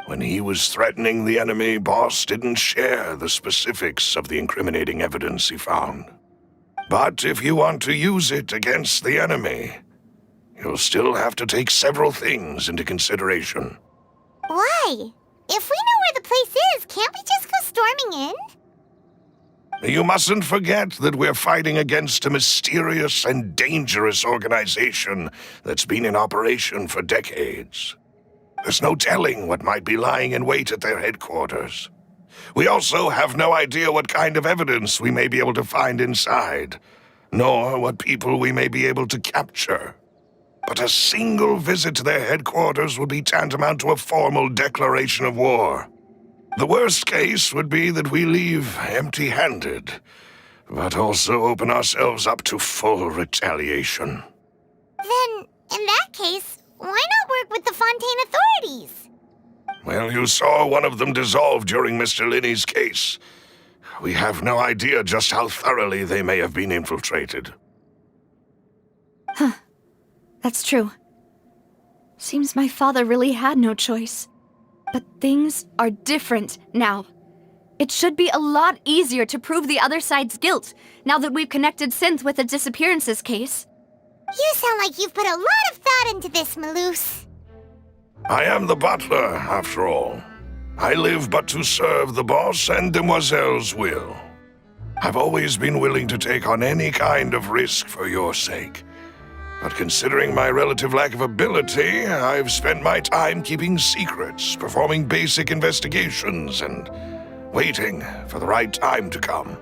When he was threatening the enemy, Boss didn't share the specifics of the incriminating evidence he found. But if you want to use it against the enemy, you'll still have to take several things into consideration. Why? If we know where the place is, can't we just go storming in? You mustn't forget that we're fighting against a mysterious and dangerous organization that's been in operation for decades. There's no telling what might be lying in wait at their headquarters. We also have no idea what kind of evidence we may be able to find inside, nor what people we may be able to capture. But a single visit to their headquarters would be tantamount to a formal declaration of war. The worst case would be that we leave empty-handed, but also open ourselves up to full retaliation. Then, in that case, why not work with the Fontaine authorities? Well, you saw one of them dissolve during Mr. Linney's case. We have no idea just how thoroughly they may have been infiltrated. That's true. Seems my father really had no choice. But things are different now. It should be a lot easier to prove the other side's guilt, now that we've connected Synth with the disappearances case. You sound like you've put a lot of thought into this, Malus. I am the butler, after all. I live but to serve the boss and demoiselle's will. I've always been willing to take on any kind of risk for your sake. But considering my relative lack of ability, I've spent my time keeping secrets, performing basic investigations, and waiting for the right time to come.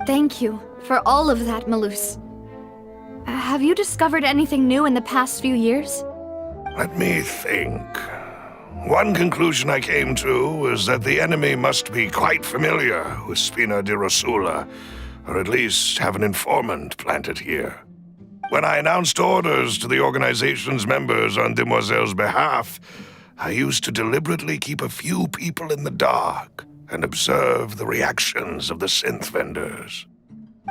Thank you for all of that, Malus. Have you discovered anything new in the past few years? Let me think. One conclusion I came to was that the enemy must be quite familiar with Spina di Rosula, or at least have an informant planted here. When I announced orders to the organization's members on Demoiselle's behalf, I used to deliberately keep a few people in the dark and observe the reactions of the synth vendors.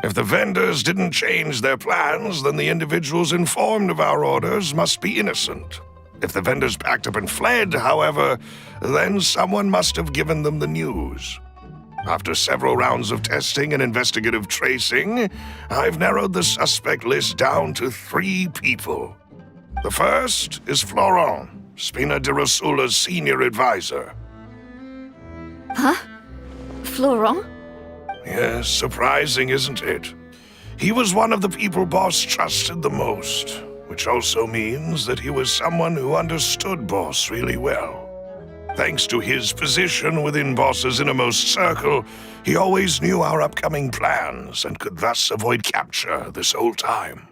If the vendors didn't change their plans, then the individuals informed of our orders must be innocent. If the vendors packed up and fled, however, then someone must have given them the news. After several rounds of testing and investigative tracing, I've narrowed the suspect list down to 3 people. The first is Florent, Spina di Rosula's senior advisor. Huh? Florent? Yes, surprising, isn't it? He was one of the people Boss trusted the most, which also means that he was someone who understood Boss really well. Thanks to his position within Boss's innermost circle, he always knew our upcoming plans and could thus avoid capture this whole time.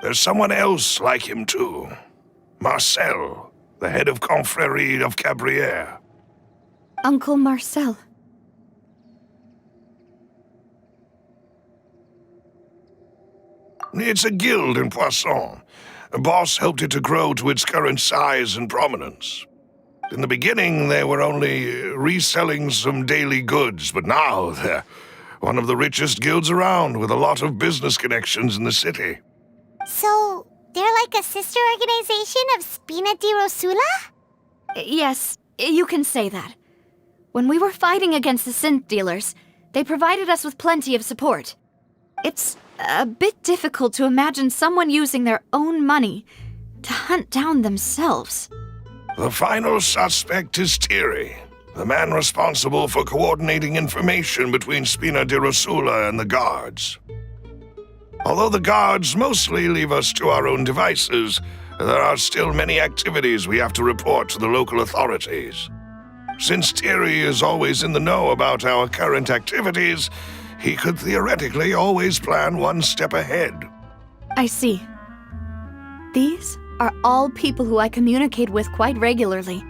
There's someone else like him too. Marcel, the head of Confrérie of Cabrières. Uncle Marcel. It's a guild in Poisson. Boss helped it to grow to its current size and prominence. In the beginning, they were only reselling some daily goods, but now they're one of the richest guilds around with a lot of business connections in the city. So, they're like a sister organization of Spina di Rosula? Yes, you can say that. When we were fighting against the synth dealers, they provided us with plenty of support. It's a bit difficult to imagine someone using their own money to hunt down themselves. The final suspect is Thierry, the man responsible for coordinating information between Spina di Rosula and the guards. Although the guards mostly leave us to our own devices, there are still many activities we have to report to the local authorities. Since Thierry is always in the know about our current activities, he could theoretically always plan one step ahead. I see. These are all people who I communicate with quite regularly.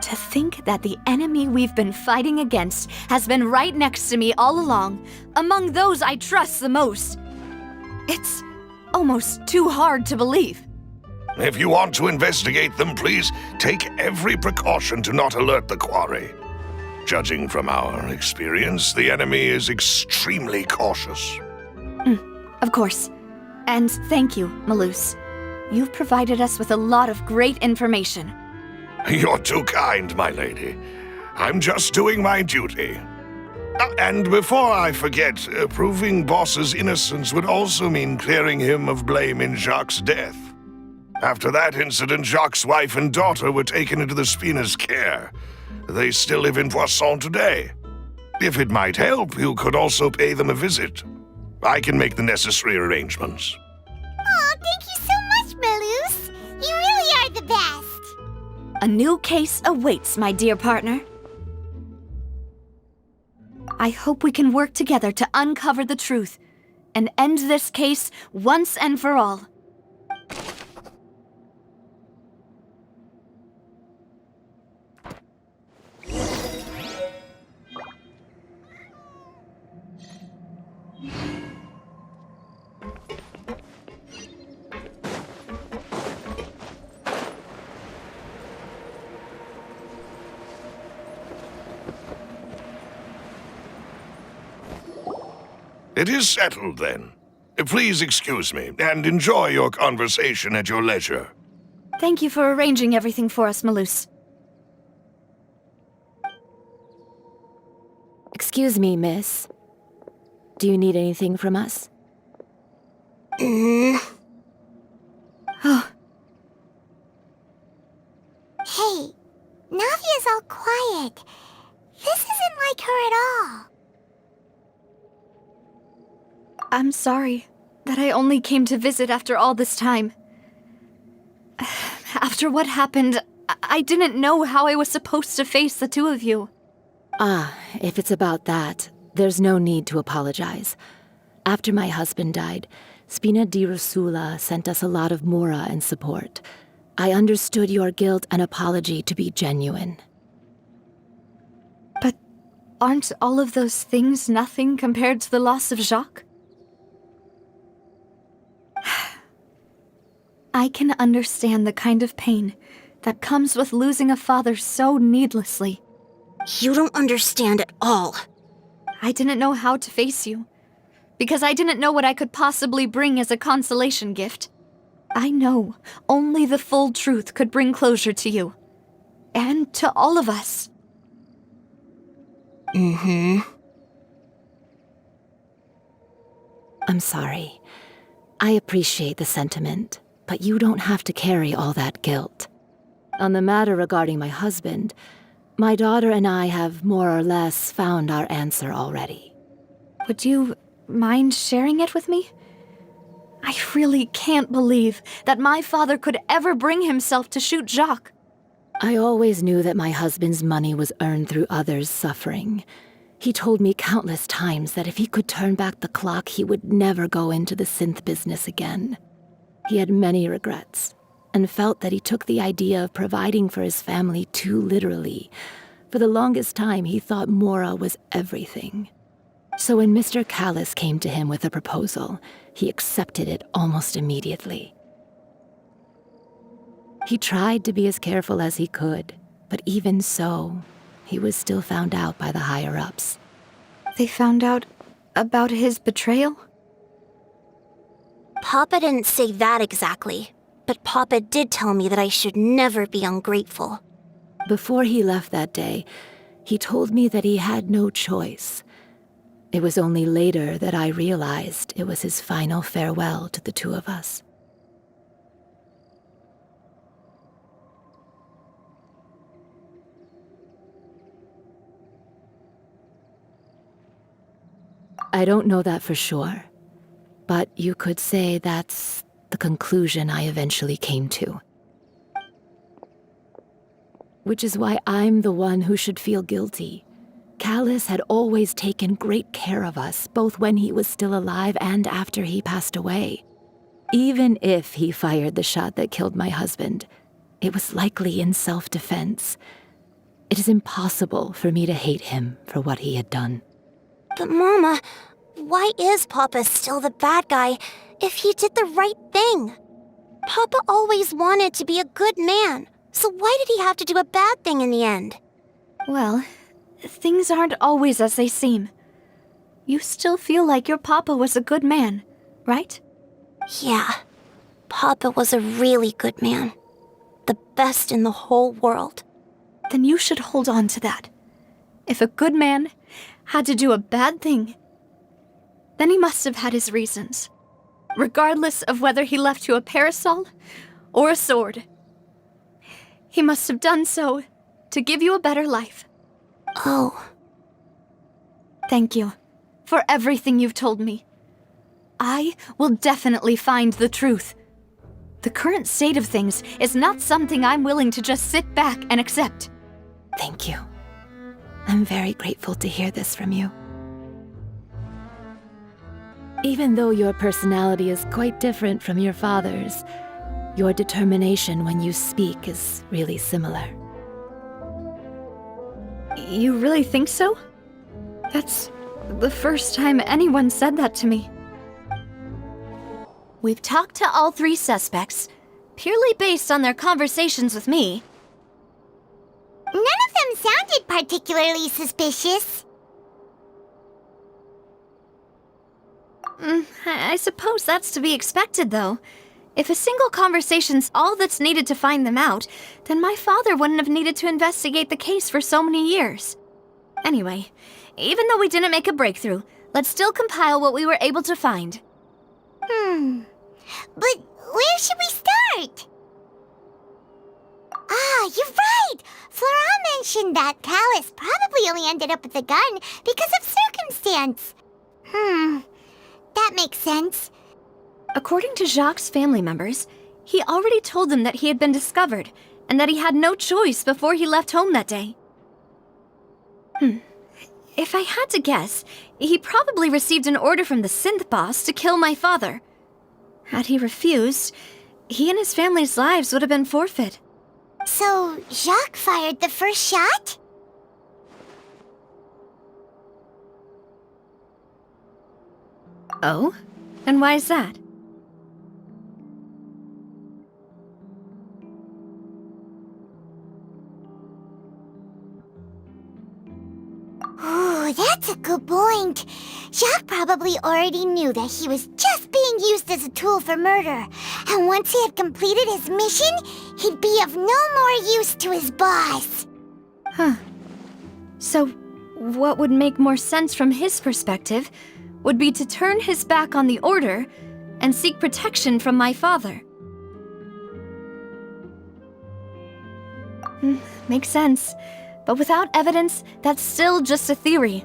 To think that the enemy we've been fighting against has been right next to me all along, among those I trust the most. It's almost too hard to believe. If you want to investigate them, please take every precaution to not alert the quarry. Judging from our experience, the enemy is extremely cautious. Of course. And thank you, Malus. You've provided us with a lot of great information. You're too kind, my lady. I'm just doing my duty. And before I forget, proving Boss's innocence would also mean clearing him of blame in Jacques' death. After that incident, Jacques' wife and daughter were taken into the Spina's care. They still live in Poisson today. If it might help, you could also pay them a visit. I can make the necessary arrangements. Oh, thank you so much, Malus. You really are the best. A new case awaits, my dear partner. I hope we can work together to uncover the truth and end this case once and for all. It is settled, then. Please excuse me, and enjoy your conversation at your leisure. Thank you for arranging everything for us, Malus. Excuse me, miss. Do you need anything from us? Oh, Hey, Navia's all quiet. This isn't like her at all. I'm sorry that I only came to visit after all this time. After what happened, I didn't know how I was supposed to face the two of you. Ah, if it's about that, there's no need to apologize. After my husband died, Spina di Rosula sent us a lot of mora and support. I understood your guilt and apology to be genuine. But aren't all of those things nothing compared to the loss of Jacques? I can understand the kind of pain that comes with losing a father so needlessly. You don't understand at all. I didn't know how to face you, because I didn't know what I could possibly bring as a consolation gift. I know only the full truth could bring closure to you, and to all of us. I'm sorry. I appreciate the sentiment, but you don't have to carry all that guilt. On the matter regarding my husband, my daughter and I have more or less found our answer already. Would you mind sharing it with me? I really can't believe that my father could ever bring himself to shoot Jacques. I always knew that my husband's money was earned through others' suffering. He told me countless times that if he could turn back the clock, he would never go into the synth business again. He had many regrets, and felt that he took the idea of providing for his family too literally. For the longest time, he thought mora was everything. So when Mr. Callis came to him with a proposal, he accepted it almost immediately. He tried to be as careful as he could, But even so, he was still found out by the higher-ups. They found out about his betrayal? Papa didn't say that exactly, but Papa did tell me that I should never be ungrateful. Before he left that day, he told me that he had no choice. It was only later that I realized it was his final farewell to the two of us. I don't know that for sure, but you could say that's the conclusion I eventually came to. Which is why I'm the one who should feel guilty. Callus had always taken great care of us, both when he was still alive and after he passed away. Even if he fired the shot that killed my husband, it was likely in self-defense. It is impossible for me to hate him for what he had done. But Mama, why is Papa still the bad guy if he did the right thing? Papa always wanted to be a good man, so why did he have to do a bad thing in the end? Well, things aren't always as they seem. You still feel like your papa was a good man, right? Yeah, Papa was a really good man. The best in the whole world. Then you should hold on to that. If a good man had to do a bad thing, then he must have had his reasons. Regardless of whether he left you a parasol or a sword. He must have done so to give you a better life. Oh. Thank you for everything you've told me. I will definitely find the truth. The current state of things is not something I'm willing to just sit back and accept. Thank you. I'm very grateful to hear this from you. Even though your personality is quite different from your father's, your determination when you speak is really similar. You really think so? That's the first time anyone said that to me. We've talked to all three suspects, purely based on their conversations with me. None of them sounded particularly suspicious. I suppose that's to be expected, though. If a single conversation's all that's needed to find them out, then my father wouldn't have needed to investigate the case for so many years. Anyway, even though we didn't make a breakthrough, let's still compile what we were able to find. But where should we start? Ah, you're right! Flora mentioned that Callus probably only ended up with the gun because of circumstance. That makes sense. According to Jacques' family members, he already told them that he had been discovered, and that he had no choice before he left home that day. If I had to guess, he probably received an order from the synth boss to kill my father. Had he refused, he and his family's lives would have been forfeit. So, Jacques fired the first shot? Oh? And why is that? Ooh, that's a good point. Jacques probably already knew that he was just being used as a tool for murder. And once he had completed his mission, he'd be of no more use to his boss. So, what would make more sense from his perspective would be to turn his back on the order and seek protection from my father. Makes sense. But without evidence, that's still just a theory.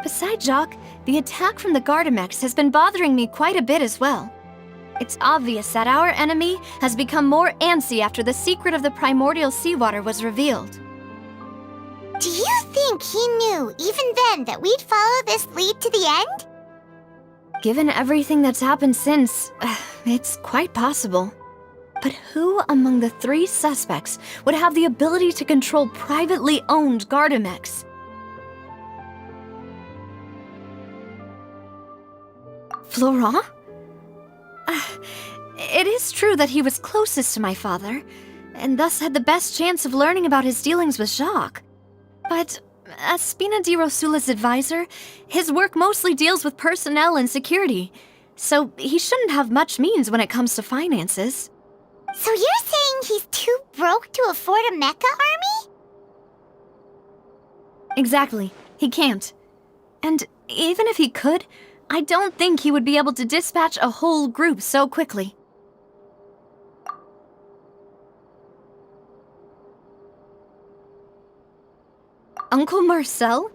Besides Jacques, the attack from the Gardamex has been bothering me quite a bit as well. It's obvious that our enemy has become more antsy after the secret of the primordial seawater was revealed. Do you think he knew, even then, that we'd follow this lead to the end? Given everything that's happened since, it's quite possible. But who among the three suspects would have the ability to control privately owned Gardamex? Florent? It is true that he was closest to my father, and thus had the best chance of learning about his dealings with Jacques. But as Spina di Rosula's advisor, his work mostly deals with personnel and security, so he shouldn't have much means when it comes to finances. So you're saying he's too broke to afford a mecha army? Exactly. He can't. And even if he could, I don't think he would be able to dispatch a whole group so quickly. Uncle Marcel?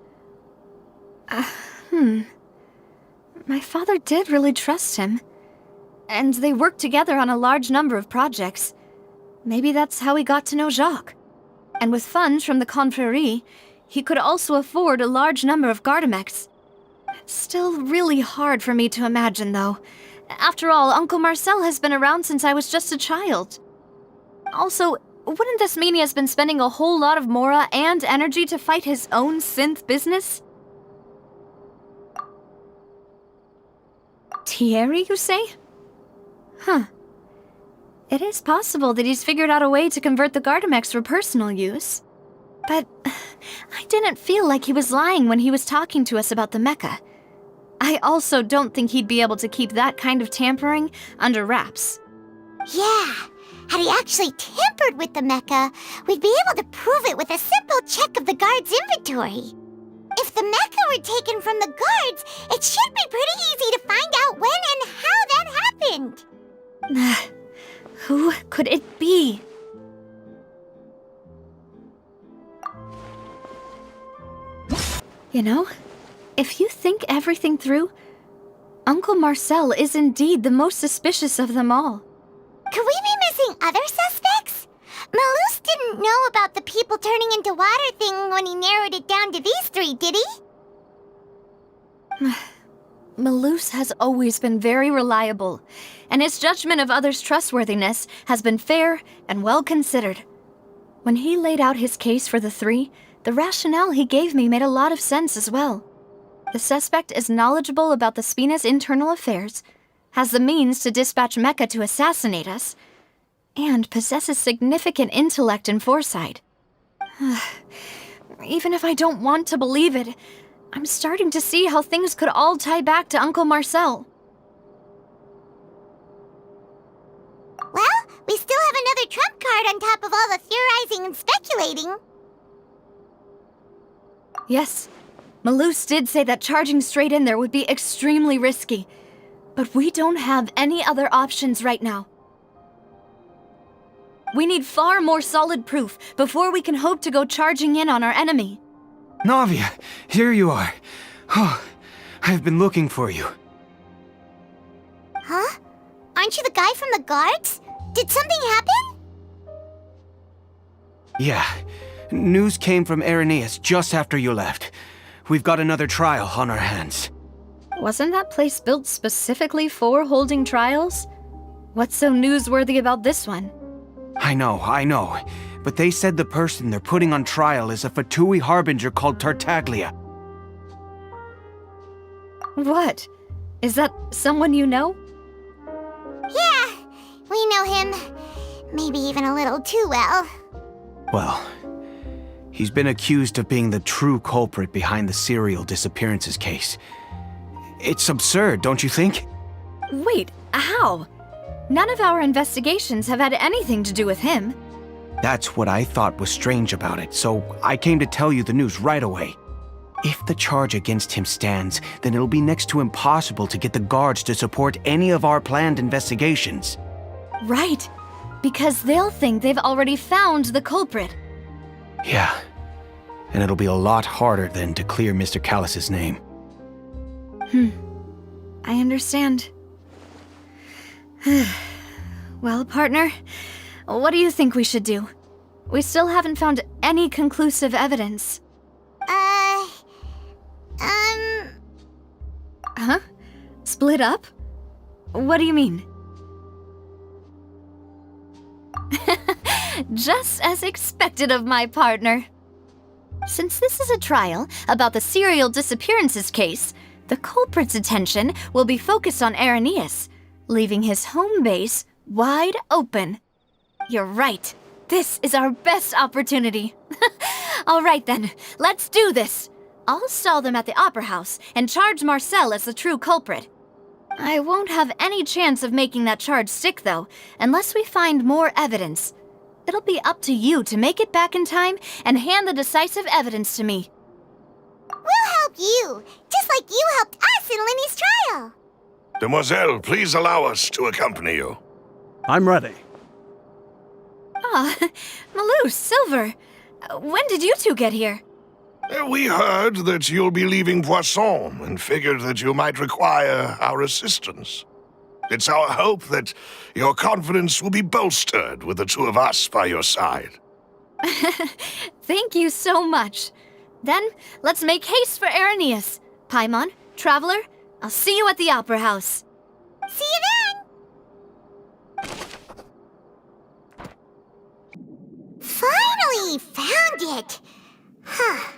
My father did really trust him. And they worked together on a large number of projects. Maybe that's how he got to know Jacques. And with funds from the Confrérie, he could also afford a large number of Gardamex. It's still really hard for me to imagine, though. After all, Uncle Marcel has been around since I was just a child. Also, wouldn't this mean he has been spending a whole lot of mora and energy to fight his own synth business? Thierry, you say? Huh. It is possible that he's figured out a way to convert the Gardamex for personal use. But I didn't feel like he was lying when he was talking to us about the mecha. I also don't think he'd be able to keep that kind of tampering under wraps. Yeah, had he actually tampered with the mecha, we'd be able to prove it with a simple check of the guard's inventory. If the mecha were taken from the guards, it should be pretty easy to find out when and how that happened. Who could it be? You know, if you think everything through, Uncle Marcel is indeed the most suspicious of them all. Could we be missing other suspects? Malus didn't know about the people turning into water thing when he narrowed it down to these three, did he? Malus has always been very reliable, and his judgment of others' trustworthiness has been fair and well considered. When he laid out his case for the three, the rationale he gave me made a lot of sense as well. The suspect is knowledgeable about the Spina's internal affairs, has the means to dispatch Mecha to assassinate us, and possesses significant intellect and foresight. Even if I don't want to believe it, I'm starting to see how things could all tie back to Uncle Marcel. Well, we still have another trump card on top of all the theorizing and speculating. Yes, Malus did say that charging straight in there would be extremely risky, but we don't have any other options right now. We need far more solid proof before we can hope to go charging in on our enemy. Navia, here you are. Oh, I've been looking for you. Huh? Aren't you the guy from the guards? Did something happen? Yeah. News came from Irenaeus just after you left. We've got another trial on our hands. Wasn't that place built specifically for holding trials? What's so newsworthy about this one? I know. But they said the person they're putting on trial is a Fatui harbinger called Tartaglia. What? Is that someone you know? Yeah, we know him. Maybe even a little too well. Well, he's been accused of being the true culprit behind the serial disappearances case. It's absurd, don't you think? Wait, how? None of our investigations have had anything to do with him. That's what I thought was strange about it, so I came to tell you the news right away. If the charge against him stands, then it'll be next to impossible to get the guards to support any of our planned investigations. Right, because they'll think they've already found the culprit. Yeah, and it'll be a lot harder then to clear Mr. Callus's name. I understand. Well, partner, what do you think we should do? We still haven't found any conclusive evidence. Huh? Split up? What do you mean? Just as expected of my partner. Since this is a trial about the serial disappearances case, the culprit's attention will be focused on Irenaeus, leaving his home base wide open. You're right. This is our best opportunity. All right then, let's do this. I'll stall them at the Opera House and charge Marcel as the true culprit. I won't have any chance of making that charge stick, though, unless we find more evidence. It'll be up to you to make it back in time and hand the decisive evidence to me. We'll help you, just like you helped us in Lyney's trial. Demoiselle, please allow us to accompany you. I'm ready. Ah, Malou, Silver. When did you two get here? We heard that you'll be leaving Poisson and figured that you might require our assistance. It's our hope that your confidence will be bolstered with the two of us by your side. Thank you so much. Then, let's make haste for Irenaeus. Paimon, Traveler, I'll see you at the Opera House. See you then! Finally found it! Huh.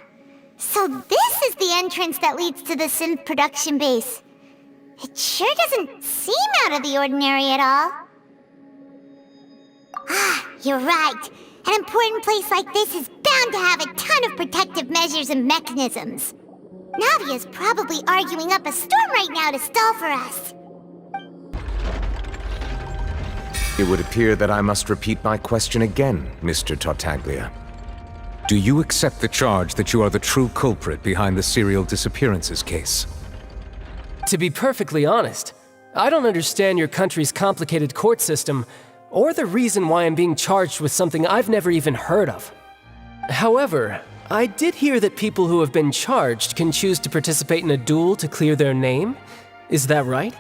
So this is the entrance that leads to the synth production base. It sure doesn't seem out of the ordinary at all. Ah, you're right. An important place like this is bound to have a ton of protective measures and mechanisms. Navia's probably arguing up a storm right now to stall for us. It would appear that I must repeat my question again, Mr. Tartaglia. Do you accept the charge that you are the true culprit behind the serial disappearances case? To be perfectly honest, I don't understand your country's complicated court system, or the reason why I'm being charged with something I've never even heard of. However, I did hear that people who have been charged can choose to participate in a duel to clear their name. Is that right?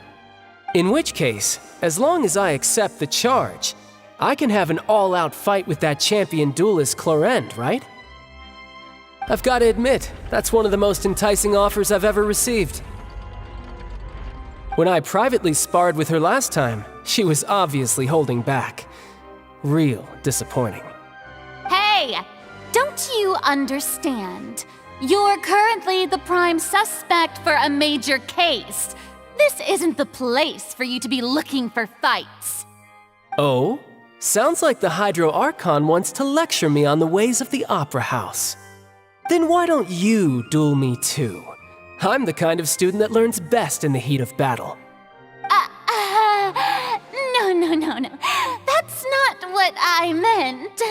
In which case, as long as I accept the charge, I can have an all-out fight with that champion duelist Clorend, right? I've got to admit, that's one of the most enticing offers I've ever received. When I privately sparred with her last time, she was obviously holding back. Real disappointing. Hey! Don't you understand? You're currently the prime suspect for a major case. This isn't the place for you to be looking for fights. Oh? Sounds like the Hydro Archon wants to lecture me on the ways of the Opera House. Then why don't you duel me too? I'm the kind of student that learns best in the heat of battle. No. That's not what I meant.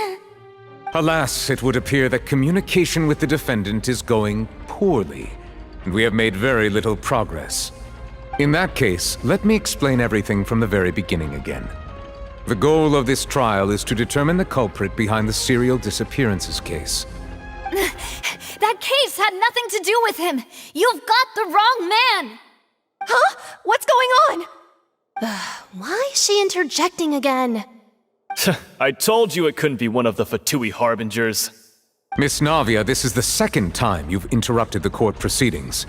Alas, it would appear that communication with the defendant is going poorly, and we have made very little progress. In that case, let me explain everything from the very beginning again. The goal of this trial is to determine the culprit behind the serial disappearances case. That case had nothing to do with him! You've got the wrong man! Huh? What's going on? Why is she interjecting again? I told you it couldn't be one of the Fatui harbingers. Miss Navia, this is the second time you've interrupted the court proceedings.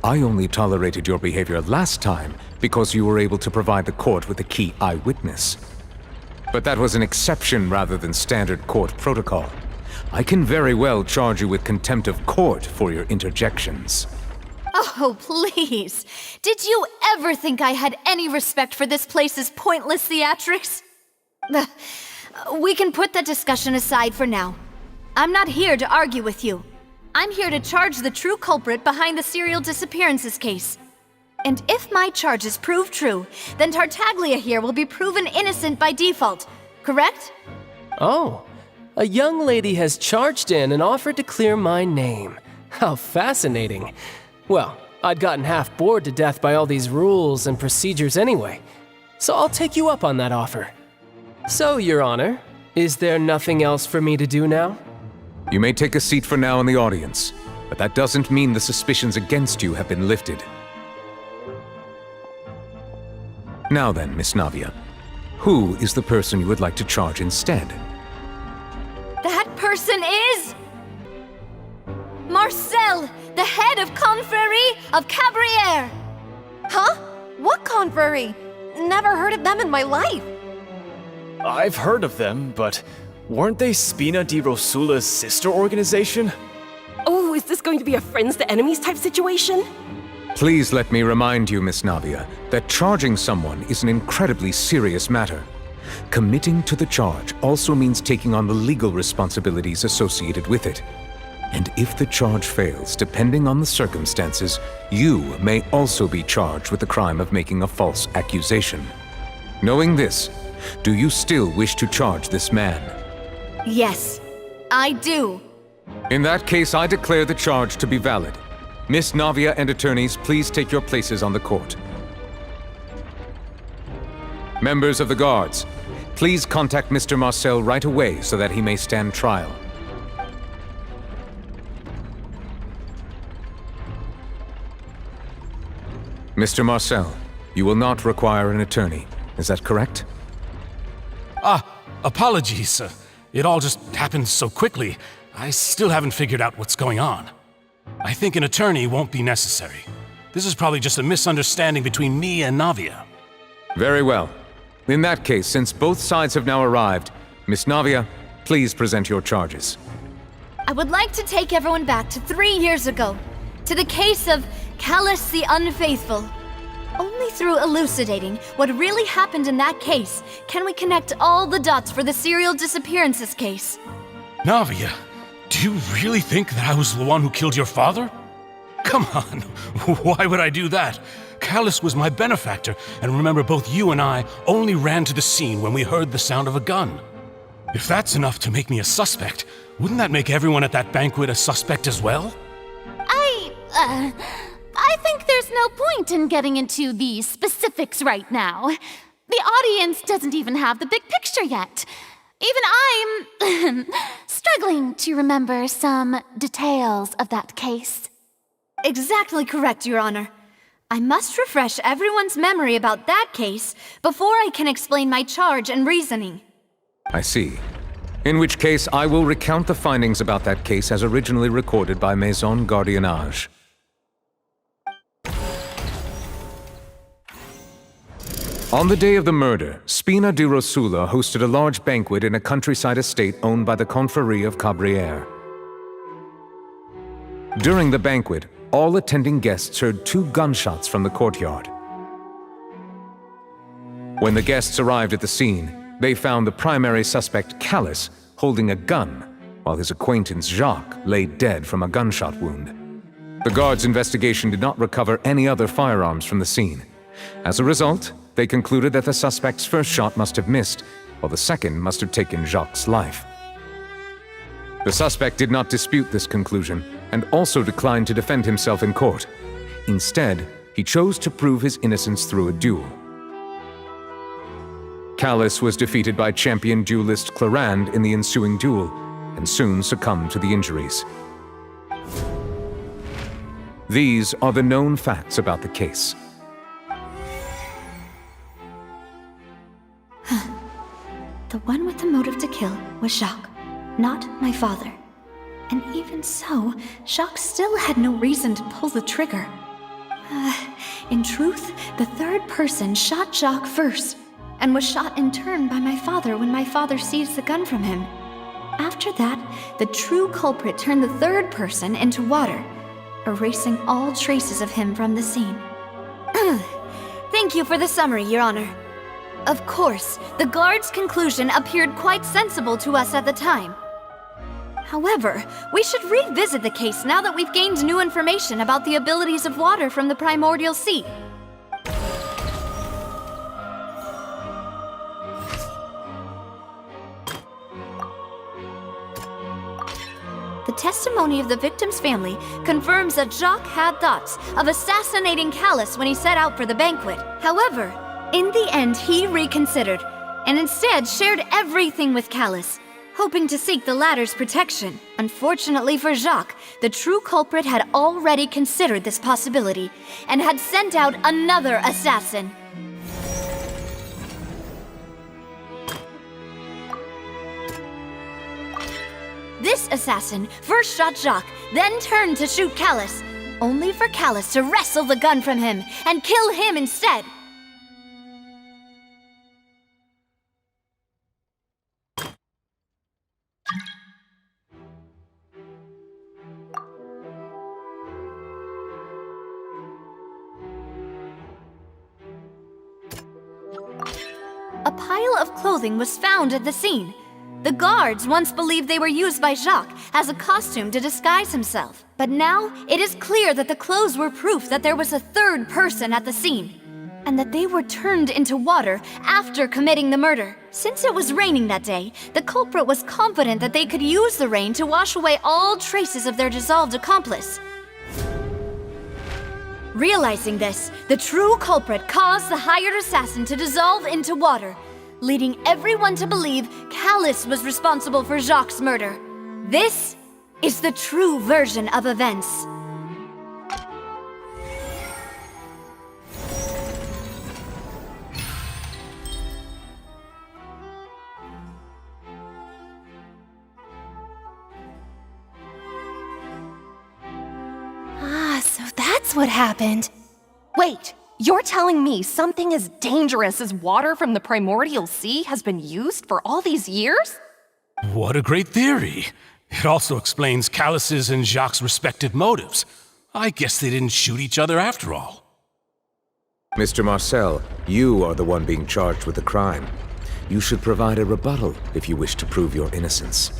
I only tolerated your behavior last time because you were able to provide the court with a key eyewitness. But that was an exception rather than standard court protocol. I can very well charge you with contempt of court for your interjections. Oh, please. Did you ever think I had any respect for this place's pointless theatrics? We can put that discussion aside for now. I'm not here to argue with you. I'm here to charge the true culprit behind the serial disappearances case. And if my charges prove true, then Tartaglia here will be proven innocent by default, correct? Oh, a young lady has charged in and offered to clear my name. How fascinating. Well, I'd gotten half bored to death by all these rules and procedures anyway, so I'll take you up on that offer. So, Your Honor, is there nothing else for me to do now? You may take a seat for now in the audience, but that doesn't mean the suspicions against you have been lifted. Now then, Miss Navia, who is the person you would like to charge instead? That person is... Marcel, the head of Confrérie of Cabrières! Huh? What confrérie? Never heard of them in my life. I've heard of them, but weren't they Spina di Rosula's sister organization? Oh, is this going to be a friends to enemies type situation? Please let me remind you, Miss Navia, that charging someone is an incredibly serious matter. Committing to the charge also means taking on the legal responsibilities associated with it. And if the charge fails, depending on the circumstances, you may also be charged with the crime of making a false accusation. Knowing this, do you still wish to charge this man? Yes, I do. In that case, I declare the charge to be valid. Miss Navia and attorneys, please take your places on the court. Members of the guards, please contact Mr. Marcel right away so that he may stand trial. Mr. Marcel, you will not require an attorney. Is that correct? Apologies. It all just happened so quickly. I still haven't figured out what's going on. I think an attorney won't be necessary. This is probably just a misunderstanding between me and Navia. Very well. In that case, since both sides have now arrived, Miss Navia, please present your charges. I would like to take everyone back to 3 years ago, to the case of Callus the Unfaithful. Only through elucidating what really happened in that case can we connect all the dots for the serial disappearances case. Navia, do you really think that I was the one who killed your father? Come on, why would I do that? Callus was my benefactor, and remember both you and I only ran to the scene when we heard the sound of a gun. If that's enough to make me a suspect, wouldn't that make everyone at that banquet a suspect as well? I think there's no point in getting into the specifics right now. The audience doesn't even have the big picture yet. Even I'm struggling to remember some details of that case. Exactly correct, Your Honor. I must refresh everyone's memory about that case before I can explain my charge and reasoning. I see. In which case, I will recount the findings about that case as originally recorded by Maison Gardiennage. On the day of the murder, Spina di Rosula hosted a large banquet in a countryside estate owned by the Confrérie of Cabrières. During the banquet, all attending guests heard 2 gunshots from the courtyard. When the guests arrived at the scene, they found the primary suspect, Callus, holding a gun, while his acquaintance Jacques lay dead from a gunshot wound. The guards' investigation did not recover any other firearms from the scene. As a result, they concluded that the suspect's first shot must have missed, while the second must have taken Jacques' life. The suspect did not dispute this conclusion, and also declined to defend himself in court. Instead, he chose to prove his innocence through a duel. Callus was defeated by champion duelist Clarande in the ensuing duel, and soon succumbed to the injuries. These are the known facts about the case. The one with the motive to kill was Jacques, not my father. And even so, Jacques still had no reason to pull the trigger. In truth, the third person shot Jacques first, and was shot in turn by my father when my father seized the gun from him. After that, the true culprit turned the third person into water, erasing all traces of him from the scene. Thank you for the summary, Your Honor. Of course, the guard's conclusion appeared quite sensible to us at the time. However, we should revisit the case now that we've gained new information about the abilities of water from the primordial sea. The testimony of the victim's family confirms that Jacques had thoughts of assassinating Callus when he set out for the banquet. However, in the end, he reconsidered, and instead shared everything with Callus, hoping to seek the latter's protection. Unfortunately for Jacques, the true culprit had already considered this possibility, and had sent out another assassin. This assassin first shot Jacques, then turned to shoot Callus, only for Callus to wrestle the gun from him and kill him instead. pile of clothing was found at the scene. The guards once believed they were used by Jacques as a costume to disguise himself. But now, it is clear that the clothes were proof that there was a third person at the scene, and that they were turned into water after committing the murder. Since it was raining that day, the culprit was confident that they could use the rain to wash away all traces of their dissolved accomplice. Realizing this, the true culprit caused the hired assassin to dissolve into water, leading everyone to believe Callus was responsible for Jacques' murder. This is the true version of events. So that's what happened. Wait, you're telling me something as dangerous as water from the primordial sea has been used for all these years? What a great theory. It also explains Callus's and Jacques' respective motives. I guess they didn't shoot each other after all. Mr. Marcel, you are the one being charged with the crime. You should provide a rebuttal if you wish to prove your innocence.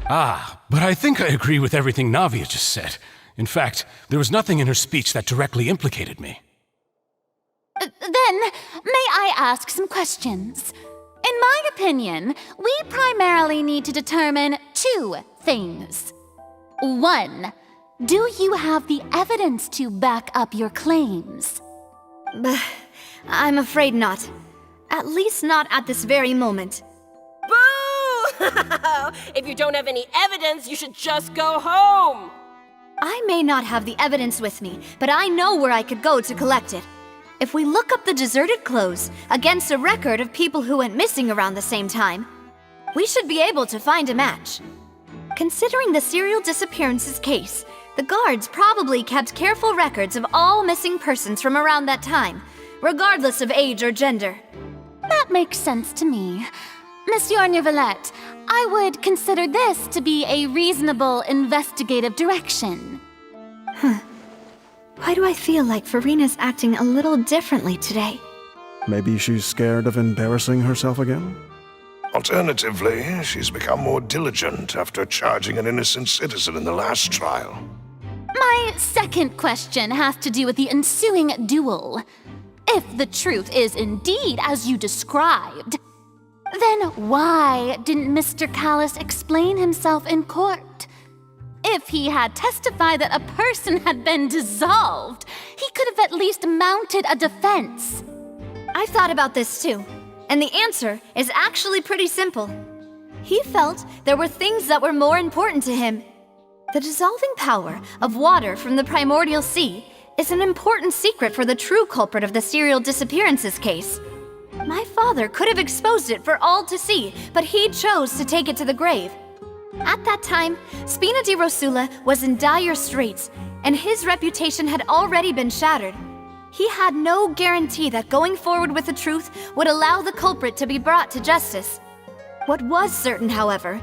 But I think I agree with everything Navia just said. In fact, there was nothing in her speech that directly implicated me. Then, may I ask some questions? In my opinion, we primarily need to determine two things. One, do you have the evidence to back up your claims? I'm afraid not. At least not at this very moment. Boo! If you don't have any evidence, you should just go home! I may not have the evidence with me, but I know where I could go to collect it. If we look up the deserted clothes against a record of people who went missing around the same time, we should be able to find a match. Considering the serial disappearances case, the guards probably kept careful records of all missing persons from around that time, regardless of age or gender. That makes sense to me. Monsieur Neuvillette, I would consider this to be a reasonable investigative direction. Why do I feel like Farina's acting a little differently today? Maybe she's scared of embarrassing herself again? Alternatively, she's become more diligent after charging an innocent citizen in the last trial. My second question has to do with the ensuing duel. If the truth is indeed as you described, then why didn't Mr. Callus explain himself in court? If he had testified that a person had been dissolved, he could have at least mounted a defense. I've thought about this too, and the answer is actually pretty simple. He felt there were things that were more important to him. The dissolving power of water from the primordial sea is an important secret for the true culprit of the serial disappearances case. My father could have exposed it for all to see, but he chose to take it to the grave. At that time, Spina di Rosula was in dire straits, and his reputation had already been shattered. He had no guarantee that going forward with the truth would allow the culprit to be brought to justice. What was certain, however,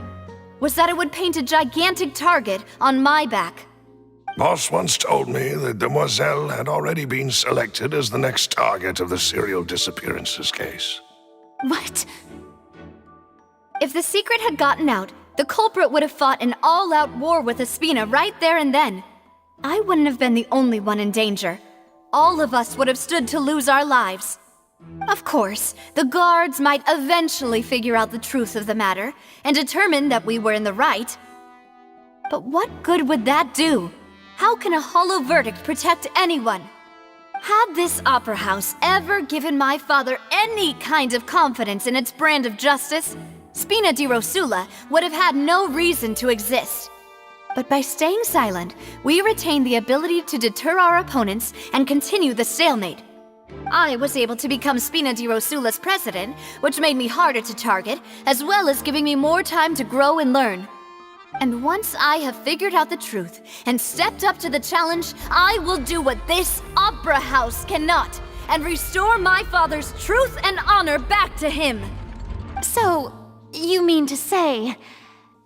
was that it would paint a gigantic target on my back. Boss once told me that Demoiselle had already been selected as the next target of the serial disappearances case. What? If the secret had gotten out, the culprit would have fought an all-out war with Espina right there and then. I wouldn't have been the only one in danger. All of us would have stood to lose our lives. Of course, the guards might eventually figure out the truth of the matter and determine that we were in the right. But what good would that do? How can a hollow verdict protect anyone? Had this opera house ever given my father any kind of confidence in its brand of justice, Spina di Rosula would have had no reason to exist. But by staying silent, we retained the ability to deter our opponents and continue the stalemate. I was able to become Spina di Rosula's president, which made me harder to target, as well as giving me more time to grow and learn. And once I have figured out the truth and stepped up to the challenge, I will do what this opera house cannot, and restore my father's truth and honor back to him. So, you mean to say,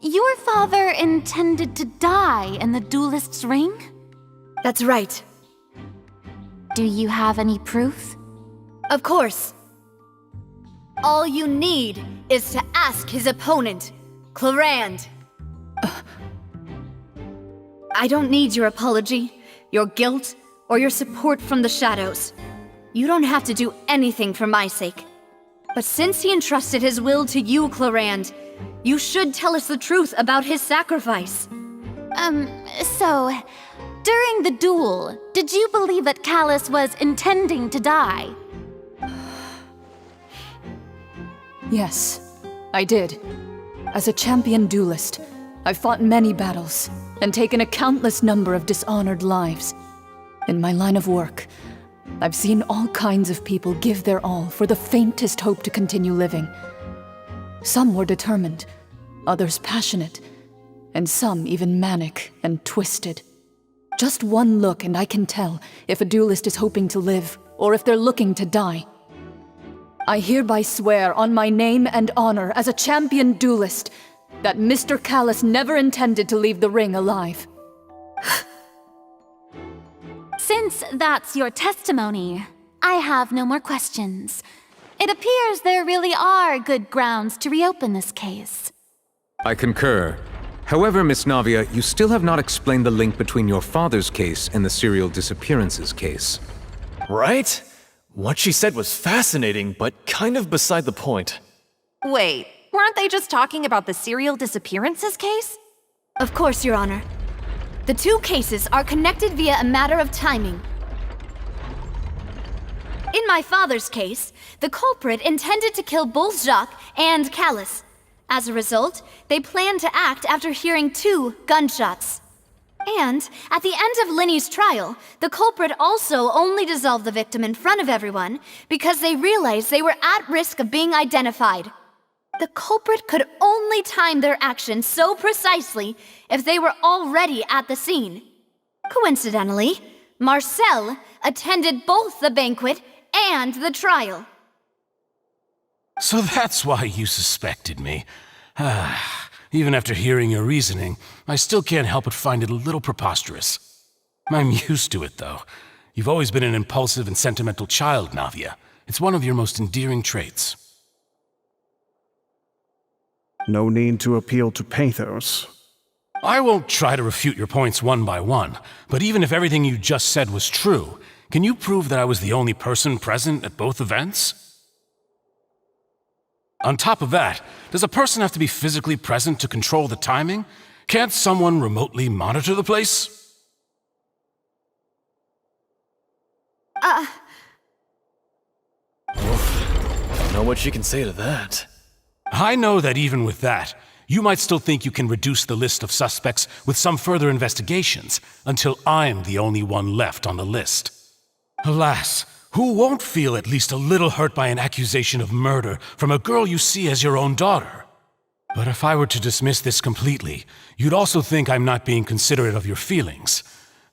your father intended to die in the duelist's ring? That's right. Do you have any proof? Of course. All you need is to ask his opponent, Clarand. I don't need your apology, your guilt, or your support from the shadows. You don't have to do anything for my sake. But since he entrusted his will to you, Clarand, you should tell us the truth about his sacrifice. So, during the duel, did you believe that Callus was intending to die? Yes, I did. As a champion duelist, I've fought many battles and taken a countless number of dishonored lives. In my line of work, I've seen all kinds of people give their all for the faintest hope to continue living. Some were determined, others passionate, and some even manic and twisted. Just one look and I can tell if a duelist is hoping to live or if they're looking to die. I hereby swear on my name and honor as a champion duelist that Mr. Callus never intended to leave the ring alive. Since that's your testimony, I have no more questions. It appears there really are good grounds to reopen this case. I concur. However, Miss Navia, you still have not explained the link between your father's case and the serial disappearances case. Right? What she said was fascinating, but kind of beside the point. Wait, weren't they just talking about the serial disappearances case? Of course, Your Honor. The two cases are connected via a matter of timing. In my father's case, the culprit intended to kill both Jacques and Callus. As a result, they planned to act after hearing 2 gunshots. And at the end of Lyney's trial, the culprit also only dissolved the victim in front of everyone because they realized they were at risk of being identified. The culprit could only time their actions so precisely if they were already at the scene. Coincidentally, Marcel attended both the banquet and the trial. So that's why you suspected me. Even after hearing your reasoning, I still can't help but find it a little preposterous. I'm used to it, though. You've always been an impulsive and sentimental child, Navia. It's one of your most endearing traits. No need to appeal to pathos. I won't try to refute your points one by one, but even if everything you just said was true, can you prove that I was the only person present at both events? On top of that, does a person have to be physically present to control the timing? Can't someone remotely monitor the place? Don't know what she can say to that. I know that even with that, you might still think you can reduce the list of suspects with some further investigations until I'm the only one left on the list. Alas, who won't feel at least a little hurt by an accusation of murder from a girl you see as your own daughter? But if I were to dismiss this completely, you'd also think I'm not being considerate of your feelings.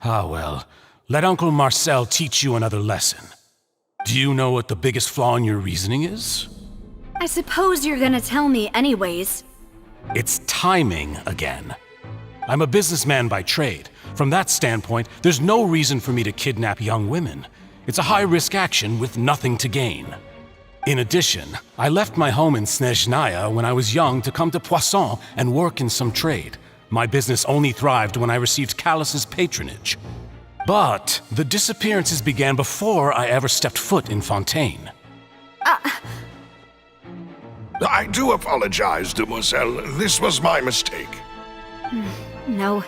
Ah well, let Uncle Marcel teach you another lesson. Do you know what the biggest flaw in your reasoning is? I suppose you're gonna tell me anyways. It's timing again. I'm a businessman by trade. From that standpoint, there's no reason for me to kidnap young women. It's a high-risk action with nothing to gain. In addition, I left my home in Snezhnaya when I was young to come to Poisson and work in some trade. My business only thrived when I received Callus's patronage. But the disappearances began before I ever stepped foot in Fontaine. I do apologize, demoiselle. This was my mistake. No,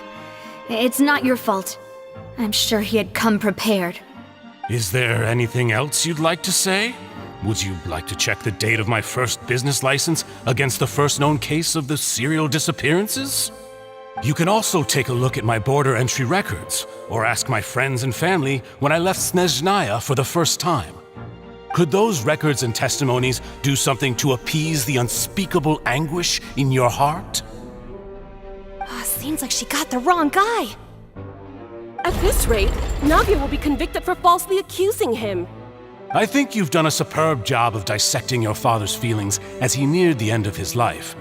it's not your fault. I'm sure he had come prepared. Is there anything else you'd like to say? Would you like to check the date of my first business license against the first known case of the serial disappearances? You can also take a look at my border entry records, or ask my friends and family when I left Snezhnaya for the first time. Could those records and testimonies do something to appease the unspeakable anguish in your heart? Seems like she got the wrong guy. At this rate, Navia will be convicted for falsely accusing him. I think you've done a superb job of dissecting your father's feelings as he neared the end of his life.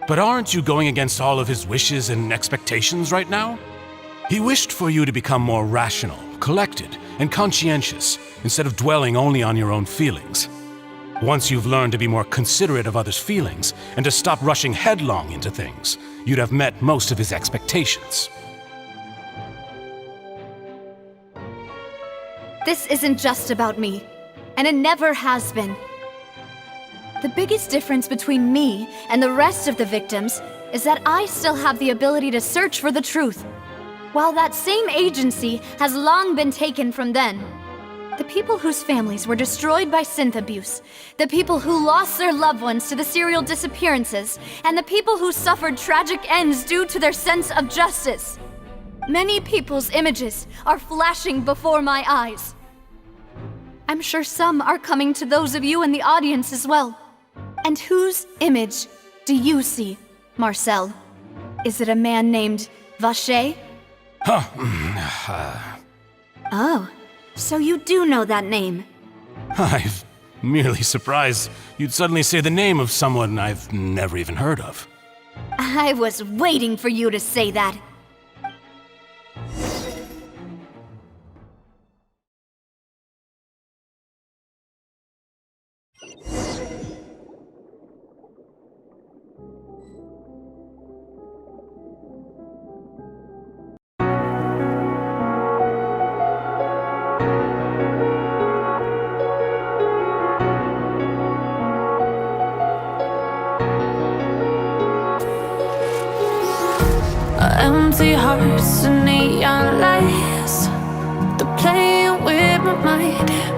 But aren't you going against all of his wishes and expectations right now? He wished for you to become more rational, collected, and conscientious, instead of dwelling only on your own feelings. Once you've learned to be more considerate of others' feelings and to stop rushing headlong into things, you'd have met most of his expectations. This isn't just about me, and it never has been. The biggest difference between me and the rest of the victims is that I still have the ability to search for the truth, while that same agency has long been taken from them. The people whose families were destroyed by synth abuse, the people who lost their loved ones to the serial disappearances, and the people who suffered tragic ends due to their sense of justice. Many people's images are flashing before my eyes. I'm sure some are coming to those of you in the audience as well. And whose image do you see, Marcel? Is it a man named Vacher? Oh, so you do know that name. I'm merely surprised you'd suddenly say the name of someone I've never even heard of. I was waiting for you to say that. Empty hearts and neon lights, they're playing with my mind.